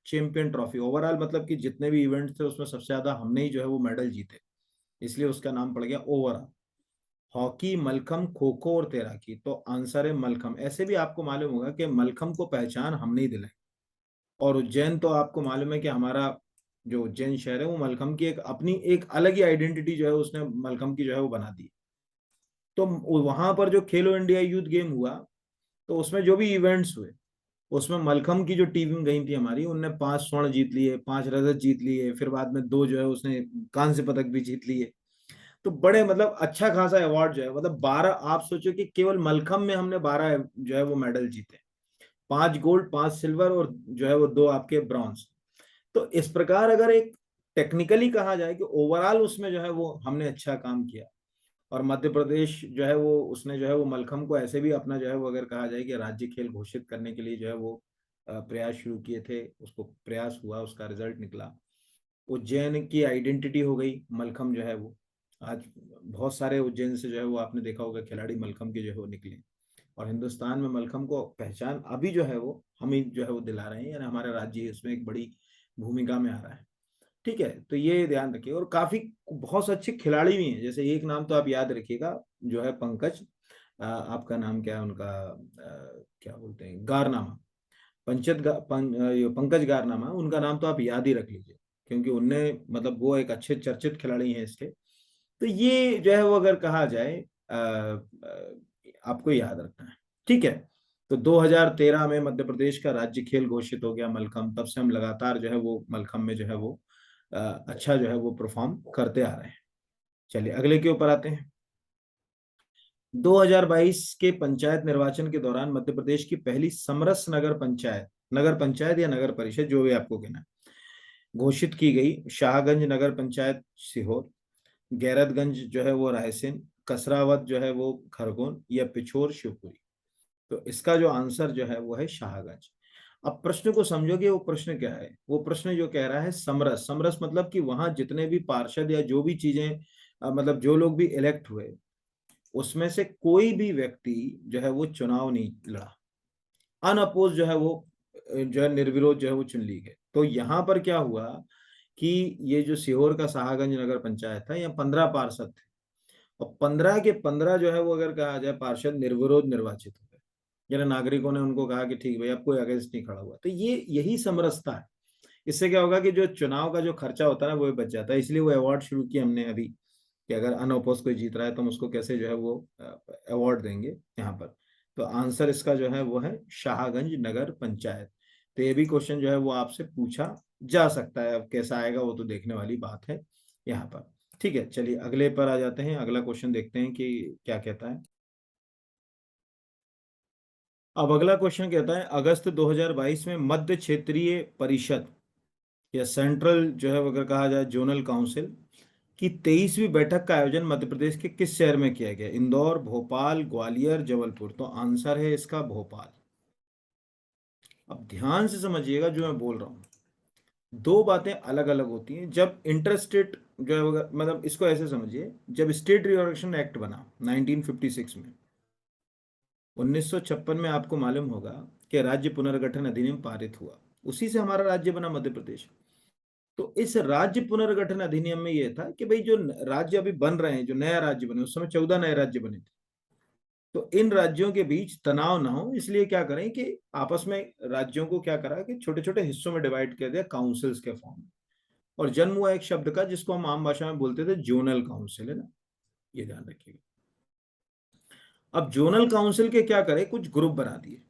चैंपियन ट्रॉफी, ओवरऑल मतलब कि जितने भी इवेंट्स थे उसमें सबसे ज्यादा हमने ही जो है वो मेडल जीते, इसलिए उसका नाम पड़ गया ओवरऑल। हॉकी, मलखम, खो खो और तैराकी, तो आंसर है मलखम। ऐसे भी आपको मालूम होगा कि मलखम को पहचान हमने ही दिलाई, और उज्जैन तो आपको मालूम है कि हमारा जो उज्जैन शहर है वो मलखम की एक अपनी एक अलग ही आइडेंटिटी जो है उसने मलखम की जो है वो बना दी। तो वहां पर जो खेलो इंडिया यूथ गेम हुआ, तो उसमें जो भी इवेंट्स हुए, उसमें मलखम की जो टीम गई थी हमारी, उनने 5 स्वर्ण जीत लिए, 5 रजत जीत लिए, फिर बाद में 2 जो है उसने कांस्य पदक भी जीत लिए। तो बड़े मतलब अच्छा खासा अवार्ड जो है, मतलब 12, आप सोचो कि केवल मलखम में हमने 12 जो है वो मेडल जीते, 5 गोल्ड, 5 सिल्वर और जो है वो 2 आपके ब्रॉन्ज। तो इस प्रकार अगर एक टेक्निकली कहा जाए कि ओवरऑल उसमें जो है वो हमने अच्छा काम किया, और मध्य प्रदेश जो है वो उसने जो है वो मलखम को ऐसे भी अपना जो है वो अगर कहा जाए कि राज्य खेल घोषित करने के लिए जो है वो प्रयास शुरू किए थे, उसको प्रयास हुआ, उसका रिजल्ट निकला। उज्जैन की आइडेंटिटी हो गई मलखम जो है वो, आज बहुत सारे उज्जैन से जो है वो आपने देखा होगा खिलाड़ी मलखम के जो है वो निकले, और हिंदुस्तान में मलखम को पहचान अभी जो है वो हम ही जो है वो दिला रहे हैं, यानी हमारा राज्य इसमें एक बड़ी भूमिका में आ रहा है। ठीक है, तो ये ध्यान रखिए, और काफी बहुत से अच्छे खिलाड़ी भी हैं, जैसे एक नाम तो आप याद रखिएगा, जो है पंकज, आपका नाम क्या है उनका, क्या बोलते हैं, गारनामा, ये पंकज गारनामा, उनका नाम तो आप याद ही रख लीजिए, क्योंकि उनने मतलब वो एक अच्छे चर्चित खिलाड़ी हैं इसके। तो ये जो है वो अगर कहा जाए आपको याद रखना है। ठीक है, तो 2013 में मध्य प्रदेश का राज्य खेल घोषित हो गया मलखम, तब से हम लगातार जो है वो मलखम में जो है वो अच्छा जो है वो परफॉर्म करते आ रहे हैं। चलिए अगले के ऊपर आते हैं। 2022 के पंचायत निर्वाचन के दौरान मध्य प्रदेश की पहली समरस नगर पंचायत या नगर परिषद, जो भी आपको कहना है, घोषित की गई। शाहगंज नगर पंचायत सीहोर, गैरतगंज जो है वो रायसेन, कसरावत जो है वो खरगोन, या पिछोर शिवपुरी। तो इसका जो आंसर जो है वो है शाहगंज। अब प्रश्न को समझोगे, वो प्रश्न क्या है? वो प्रश्न जो कह रहा है समरस, समरस मतलब कि वहां जितने भी पार्षद या जो भी चीजें मतलब जो लोग भी इलेक्ट हुए, उसमें से कोई भी व्यक्ति जो है वो चुनाव नहीं लड़ा, अनअपोज जो है वो जो है निर्विरोध जो है वो चुन ली गए। तो यहाँ पर क्या हुआ कि ये जो सीहोर का शाहगंज नगर पंचायत था, यहाँ 15 पार्षद थे, और 15 के 15 जो है वो अगर कहा जाए पार्षद निर्विरोध निर्वाचित हो गए, यानी नागरिकों ने उनको कहा कि ठीक भाई अब कोई अगेंस्ट नहीं खड़ा हुआ। तो ये यही समरसता है। इससे क्या होगा कि जो चुनाव का जो खर्चा होता है ना वो बच जाता है। इसलिए वो अवार्ड शुरू किया हमने अभी, कि अगर अनओपोज कोई जीत रहा है तो हम उसको कैसे जो है वो अवार्ड देंगे यहाँ पर। तो आंसर इसका जो है वो है शाहगंज नगर पंचायत। तो ये भी क्वेश्चन जो है वो आपसे पूछा जा सकता है, अब कैसा आएगा वो तो देखने वाली बात है यहाँ पर। ठीक है, चलिए अगले पर आ जाते हैं, अगला क्वेश्चन देखते हैं कि क्या कहता है। अब अगला क्वेश्चन कहता है अगस्त 2022 में मध्य क्षेत्रीय परिषद या सेंट्रल जो है अगर कहा जाए जोनल काउंसिल की 23वीं बैठक का आयोजन मध्य प्रदेश के किस शहर में किया गया? इंदौर, भोपाल, ग्वालियर, जबलपुर। तो आंसर है इसका भोपाल। अब ध्यान से समझिएगा जो मैं बोल रहा हूं, दो बातें अलग अलग होती हैं। जब इंटरस्टेट जो है मतलब इसको ऐसे समझिए, जब स्टेट रिओर्गेनाइजेशन एक्ट बना 1956 में, 1956 में आपको मालूम होगा कि राज्य पुनर्गठन अधिनियम पारित हुआ, उसी से हमारा राज्य बना मध्य प्रदेश। तो इस राज्य पुनर्गठन अधिनियम में यह था कि भाई जो राज्य अभी बन रहे हैं, जो नया राज्य बने, उस समय 14 नए राज्य बने थे, तो इन राज्यों के बीच तनाव ना हो इसलिए क्या करें कि आपस में राज्यों को क्या करा कि छोटे छोटे हिस्सों में डिवाइड कर दिया काउंसिल्स के फॉर्म में, और जन्म हुआ एक शब्द का जिसको हम आम भाषा में बोलते थे जोनल काउंसिल, है ना, ये ध्यान रखिएगा। अब जोनल काउंसिल के क्या करे, कुछ ग्रुप बना दिए,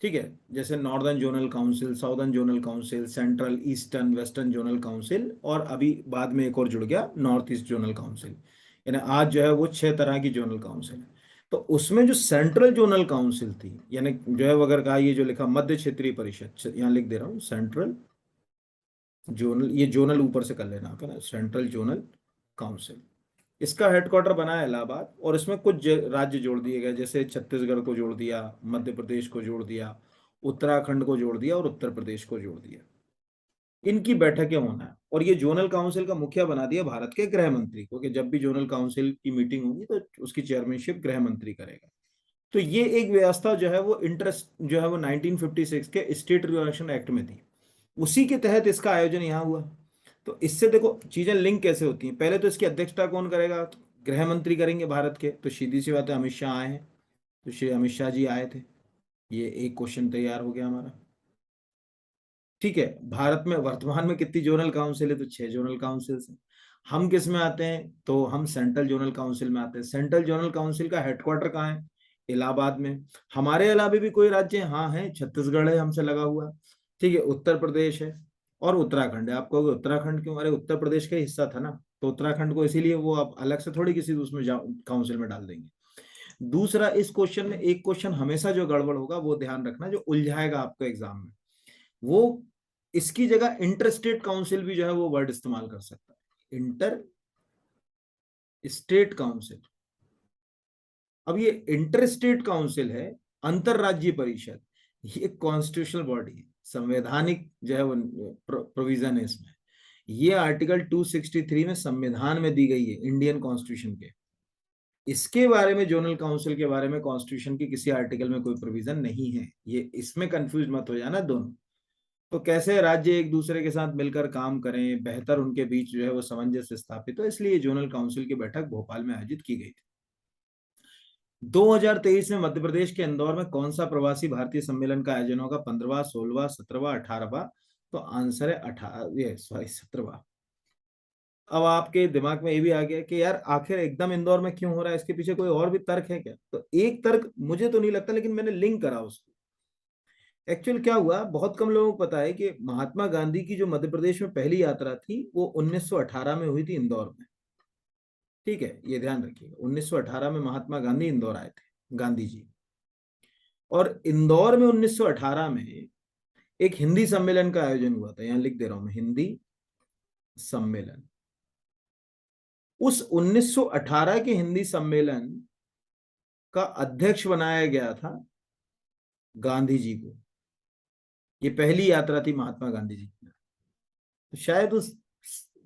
ठीक है, जैसे northern zonal council, southern zonal council, central, eastern, western zonal council, और अभी बाद में एक और जुड़ गया नॉर्थ ईस्ट जोनल काउंसिल। यानी आज जो है वो 6 तरह की जोनल काउंसिल है। तो उसमें जो सेंट्रल जोनल काउंसिल थी, यानी जो है वो अगर कहा, ये जो लिखा मध्य क्षेत्रीय परिषद, यहाँ लिख दे रहा हूँ सेंट्रल जोनल, ये जोनल ऊपर से कर लेना आप, है ना, सेंट्रल जोनल काउंसिल। इसका हेडक्वार्टर बना है इलाहाबाद, और इसमें कुछ राज्य जोड़ दिए गए, जैसे छत्तीसगढ़ को जोड़ दिया, मध्य प्रदेश को जोड़ दिया, उत्तराखंड को जोड़ दिया और उत्तर प्रदेश को जोड़ दिया। इनकी बैठकें होना है, और ये जोनल काउंसिल का मुखिया बना दिया भारत के गृह मंत्री को, कि जब भी जोनल काउंसिल की मीटिंग होगी तो उसकी चेयरमैनशिप गृह मंत्री करेगा। तो ये एक व्यवस्था जो है वो इंटरेस्ट जो है वो 1956 के स्टेट रिजर्वेशन एक्ट में थी, उसी के तहत इसका आयोजन यहाँ हुआ। तो इससे देखो चीजें लिंक कैसे होती हैं। पहले तो इसकी अध्यक्षता कौन करेगा? तो गृह मंत्री करेंगे भारत के, तो सीधी सी बात है अमित शाह आए हैं, तो श्री अमित शाह जी आए थे। ये एक क्वेश्चन तैयार हो गया हमारा। ठीक है, भारत में वर्तमान में कितनी जोनल काउंसिल है? तो 6 जोनल काउंसिल हैं। हम किस में आते हैं? तो हम सेंट्रल जोनल काउंसिल में आते हैं। सेंट्रल जोनल काउंसिल का हेडक्वार्टर कहाँ है? इलाहाबाद में। हमारे अलावा भी कोई राज्य है? हाँ है, छत्तीसगढ़ है हमसे लगा हुआ, ठीक है, उत्तर प्रदेश है और उत्तराखंड है। आप कहोगे उत्तराखंड क्यों? हमारे उत्तर प्रदेश का हिस्सा था ना, तो उत्तराखंड को इसीलिए वो आप अलग से थोड़ी किसी उसमें काउंसिल में डाल देंगे। दूसरा, इस क्वेश्चन में एक क्वेश्चन हमेशा जो गड़बड़ होगा वो ध्यान रखना, जो उलझाएगा आपको एग्जाम में, वो इसकी जगह इंटर स्टेट काउंसिल भी जो है वो वर्ड इस्तेमाल कर सकता है, इंटर स्टेट काउंसिल। अब ये इंटर स्टेट काउंसिल है, अंतरराज्यीय परिषद, ये कॉन्स्टिट्यूशनल बॉडी है, संवैधानिक जो है वो प्रोविजन है इसमें। ये आर्टिकल 263 में संविधान में दी गई है इंडियन कॉन्स्टिट्यूशन के। इसके बारे में, जोनल काउंसिल के बारे में कॉन्स्टिट्यूशन के किसी आर्टिकल में कोई प्रोविजन नहीं है। ये इसमें कंफ्यूज मत हो जाना दोनों। तो कैसे राज्य एक दूसरे के साथ मिलकर काम करें, बेहतर उनके बीच जो है वो सामंजस्य स्थापित हो, इसलिए जोनल काउंसिल की बैठक भोपाल में आयोजित की गई थी। 2023 में मध्य प्रदेश के इंदौर में कौन सा प्रवासी भारतीय सम्मेलन का आयोजन होगा? 15वां, 16वां, 17वां, 18वां। तो आंसर है 17वां। अब आपके दिमाग में ये भी आ गया कि यार आखिर एकदम इंदौर में क्यों हो रहा है, इसके पीछे कोई और भी तर्क है क्या? तो एक तर्क मुझे तो नहीं लगता, लेकिन मैंने लिंक करा उसको। एक्चुअल क्या हुआ, बहुत कम लोगों को पता है कि महात्मा गांधी की जो मध्य प्रदेश में पहली यात्रा थी वो 1918 में हुई थी इंदौर में। ठीक है, ये ध्यान रखिएगा, 1918 में महात्मा गांधी इंदौर आए थे, गांधी जी। और इंदौर में 1918 में एक हिंदी सम्मेलन का आयोजन हुआ था, यहां लिख दे रहा हूं मैं, हिंदी सम्मेलन। उस 1918 के हिंदी सम्मेलन का अध्यक्ष बनाया गया था गांधी जी को। ये पहली यात्रा थी महात्मा गांधी जी की। तो शायद उस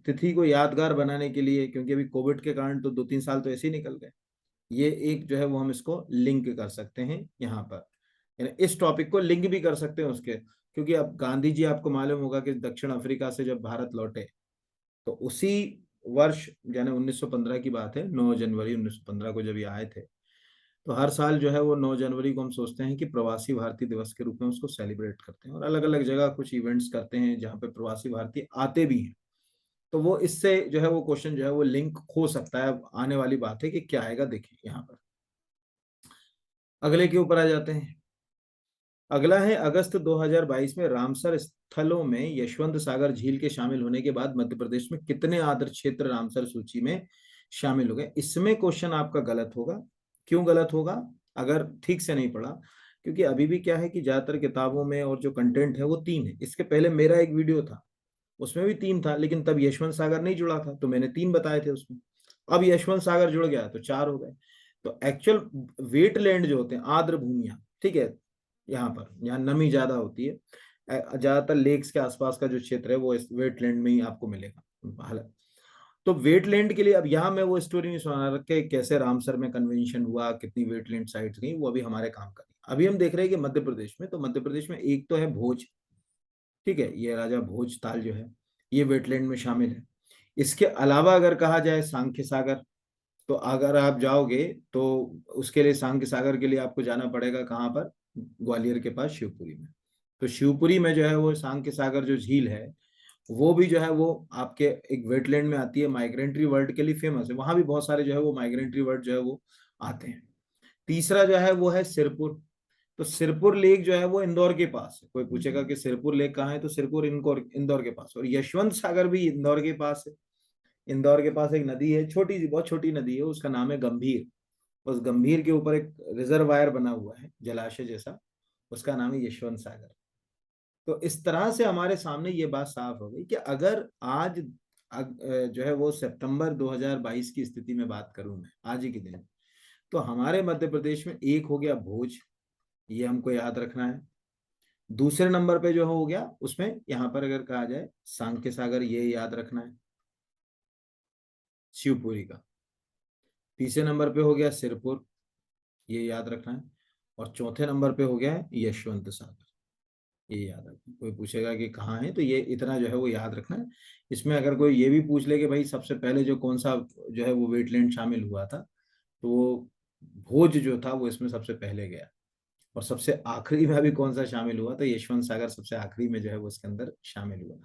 तिथि को यादगार बनाने के लिए, क्योंकि अभी कोविड के कारण तो 2-3 साल तो ऐसे ही निकल गए, ये एक जो है वो हम इसको लिंक कर सकते हैं यहाँ पर, यानी इस टॉपिक को लिंक भी कर सकते हैं उसके, क्योंकि अब गांधी जी आपको मालूम होगा कि दक्षिण अफ्रीका से जब भारत लौटे तो उसी वर्ष यानी 1915 की बात है, 9 जनवरी 1915 को जब ये आए थे, तो हर साल जो है वो 9 जनवरी को हम सोचते हैं कि प्रवासी भारतीय दिवस के रूप में उसको सेलिब्रेट करते हैं, और अलग अलग जगह कुछ इवेंट्स करते हैं जहाँ पे प्रवासी भारतीय आते भी हैं। तो वो इससे जो है वो क्वेश्चन जो है वो लिंक हो सकता है। अब आने वाली बात है कि क्या आएगा, देखिए यहाँ पर अगले के ऊपर आ जाते हैं। अगला है अगस्त 2022 में रामसर स्थलों में यशवंत सागर झील के शामिल होने के बाद मध्य प्रदेश में कितने आर्द्र क्षेत्र रामसर सूची में शामिल हो गए। इसमें क्वेश्चन आपका गलत होगा। क्यों गलत होगा? अगर ठीक से नहीं पढ़ा, क्योंकि अभी भी क्या है कि ज्यादातर किताबों में और जो कंटेंट है वो 3 है। इसके पहले मेरा एक वीडियो था, उसमें भी 3 था, लेकिन तब यशवंत सागर नहीं जुड़ा था तो मैंने 3 बताए थे उसमें। अब यशवंत सागर जुड़ गया तो 4 हो गए। तो एक्चुअल वेटलैंड जो होते हैं, आर्द्र भूमियां, ठीक है, यहाँ पर यहाँ नमी ज्यादा होती है, ज्यादातर लेक्स के आसपास का जो क्षेत्र है वो इस वेटलैंड में ही आपको मिलेगा। हालांकि तो वेटलैंड के लिए अब यहाँ मैं वो स्टोरी नहीं सुना रखे कैसे रामसर में कन्वेंशन हुआ, कितनी वेटलैंड साइट्स गई, वो अभी हमारे काम का नहीं। अभी हम देख रहे हैं कि मध्य प्रदेश में, तो मध्य प्रदेश में एक तो है भोज, ठीक है, ये राजा भोज ताल जो है ये वेटलैंड में शामिल है। इसके अलावा अगर कहा जाए सांख्य सागर, तो अगर आप जाओगे तो उसके लिए सांख्य सागर के लिए आपको जाना पड़ेगा कहाँ पर? ग्वालियर के पास शिवपुरी में। तो शिवपुरी में जो है वो सांख्य सागर जो झील है वो भी जो है वो आपके एक वेटलैंड में आती है, माइग्रेंट्री बर्ड के लिए फेमस है, वहां भी बहुत सारे जो है वो माइग्रेंट्री बर्ड जो है वो आते हैं। तीसरा जो है वो है सिरपुर। तो सिरपुर लेक जो है वो इंदौर के पास है। कोई पूछेगा कि सिरपुर लेक कहाँ है, तो सिरपुर इंदौर के पास। और यशवंत सागर भी इंदौर के पास है। इंदौर के पास एक नदी है, छोटी सी, बहुत छोटी नदी है, उसका नाम है गंभीर। उस गंभीर के ऊपर एक रिजर्वायर बना हुआ है, जलाशय जैसा, उसका नाम है यशवंत सागर। तो इस तरह से हमारे सामने ये बात साफ हो गई कि अगर आज जो है वो सितंबर 2022 की स्थिति में बात करूं मैं आज ही के दिन, तो हमारे मध्य प्रदेश में एक हो गया भोज, ये हमको याद रखना है। दूसरे नंबर पे जो हो गया उसमें यहाँ पर अगर कहा जाए सांख्य सागर, ये याद रखना है, शिवपुरी का। तीसरे नंबर पे हो गया सिरपुर, ये याद रखना है। और चौथे नंबर पे हो गया है यशवंत सागर, ये याद रखना। कोई पूछेगा कि कहाँ है, तो ये इतना जो है वो याद रखना है। इसमें अगर कोई ये भी पूछ ले कि भाई सबसे पहले जो कौन सा जो है वो वेटलैंड शामिल हुआ था, तो वो भोज जो था वो इसमें सबसे पहले गया। और सबसे आखिरी में अभी कौन सा शामिल हुआ, तो यशवंत सागर सबसे आखिरी में जो है वो इसके अंदर शामिल हुआ।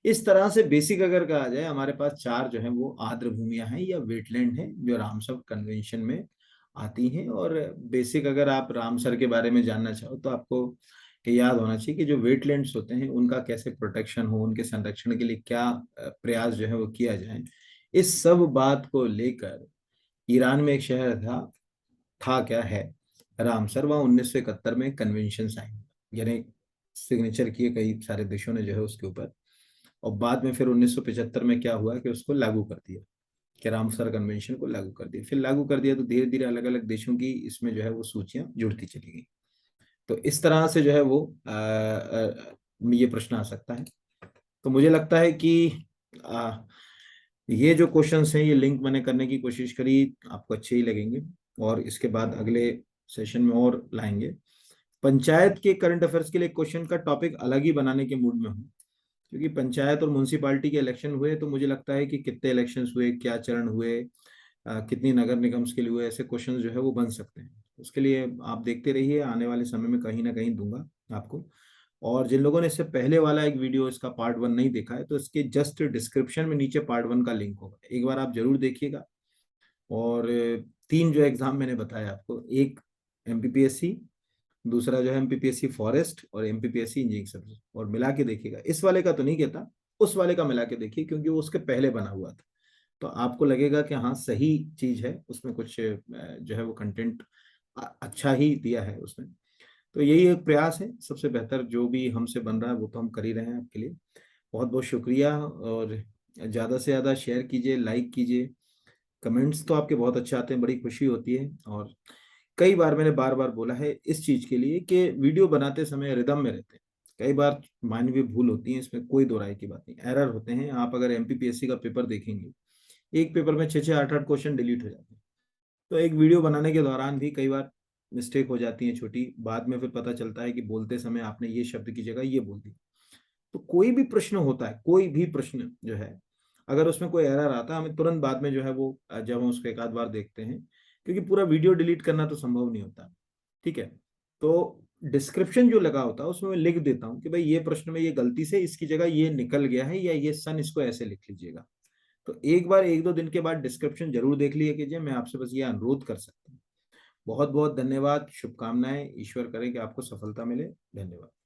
इस तरह से बेसिक अगर कहा जाए, हमारे पास 4 जो है वो आर्द्र भूमियां हैं या वेटलैंड हैं जो रामसर कन्वेंशन में आती हैं। और बेसिक अगर आप रामसर के बारे में जानना चाहो तो आपको ये याद होना चाहिए कि जो वेटलैंड्स होते हैं उनका कैसे प्रोटेक्शन हो, उनके संरक्षण के लिए क्या प्रयास जो है वो किया जाए। इस सब बात को लेकर ईरान में एक शहर था क्या है रामसर, वहाँ 1971 में कन्वेंशन साइन, यानी सिग्नेचर किए कई सारे देशों ने जो है उसके ऊपर। और बाद में फिर 1975 में क्या हुआ कि उसको लागू कर दिया, कि रामसर कन्वेंशन को लागू कर दिया। फिर लागू कर दिया तो धीरे धीरे अलग अलग देशों की इसमें जो है वो सूचियां जुड़ती चली गई। तो इस तरह से जो है वो ये प्रश्न आ सकता है। तो मुझे लगता है कि आ, ये जो क्वेश्चंस हैं ये लिंक मैंने करने की कोशिश करी, आपको अच्छे ही लगेंगे। और इसके बाद अगले सेशन में और लाएंगे। पंचायत के करंट अफेयर्स के लिए क्वेश्चन का टॉपिक अलग ही बनाने के मूड में हूँ, क्योंकि पंचायत और म्यूनसिपालिटी के इलेक्शन हुए, तो मुझे लगता है कि कितने इलेक्शंस हुए, क्या चरण हुए, कितनी नगर निगम्स के लिए हुए, ऐसे क्वेश्चन जो है वो बन सकते हैं। उसके लिए आप देखते रहिए, आने वाले समय में कहीं ना कहीं दूंगा आपको। और जिन लोगों ने इससे पहले वाला एक वीडियो इसका पार्ट 1 नहीं देखा है, तो इसके जस्ट डिस्क्रिप्शन में नीचे पार्ट 1 का लिंक होगा, एक बार आप जरूर देखिएगा। और 3 जो एग्जाम मैंने बताया आपको, एक एमपीपीएससी, दूसरा जो है एमपीपीएससी फॉरेस्ट, और एमपीपीएससी इंजीनियरिंग सर्विस, और मिला के देखिएगा। इस वाले का तो नहीं कहता, उस वाले का मिला के देखिए, क्योंकि वो उसके पहले बना हुआ था। तो आपको लगेगा कि हाँ सही चीज है, उसमें कुछ जो है वो कंटेंट अच्छा ही दिया है उसमें। तो यही एक प्रयास है, सबसे बेहतर जो भी हमसे बन रहा है वो तो हम कर ही रहे हैं आपके लिए। बहुत बहुत शुक्रिया। और ज़्यादा से ज़्यादा शेयर कीजिए, लाइक कीजिए। कमेंट्स तो आपके बहुत अच्छे आते हैं, बड़ी खुशी होती है। और कई बार मैंने बार बार बोला है इस चीज़ के लिए कि वीडियो बनाते समय रिदम में रहते हैं, कई बार मानवीय भूल होती है, इसमें कोई दो राय की बात नहीं, एरर होते हैं। आप अगर एमपीपीएससी का पेपर देखेंगे, एक पेपर में 6-6 8-8 क्वेश्चन डिलीट हो जाते हैं। तो एक वीडियो बनाने के दौरान भी कई बार मिस्टेक हो जाती है छोटी, बाद में फिर पता चलता है कि बोलते समय आपने ये शब्द की जगह ये बोल दी। तो कोई भी प्रश्न होता है, कोई भी प्रश्न जो है, अगर उसमें कोई एरर आता है, हमें तुरंत बाद में जो है वो जब हम उसको एक आध बार देखते हैं, क्योंकि पूरा वीडियो डिलीट करना तो संभव नहीं होता, ठीक है। तो डिस्क्रिप्शन जो लगा होता है उसमें मैं लिख देता हूँ कि भाई ये प्रश्न में ये गलती से इसकी जगह ये निकल गया है, या ये सन इसको ऐसे लिख लीजिएगा। तो एक बार 1-2 दिन के बाद डिस्क्रिप्शन जरूर देख लिया कीजिए, मैं आपसे बस ये अनुरोध कर सकता हूँ। बहुत बहुत धन्यवाद, शुभकामनाएं, ईश्वर करे कि आपको सफलता मिले। धन्यवाद।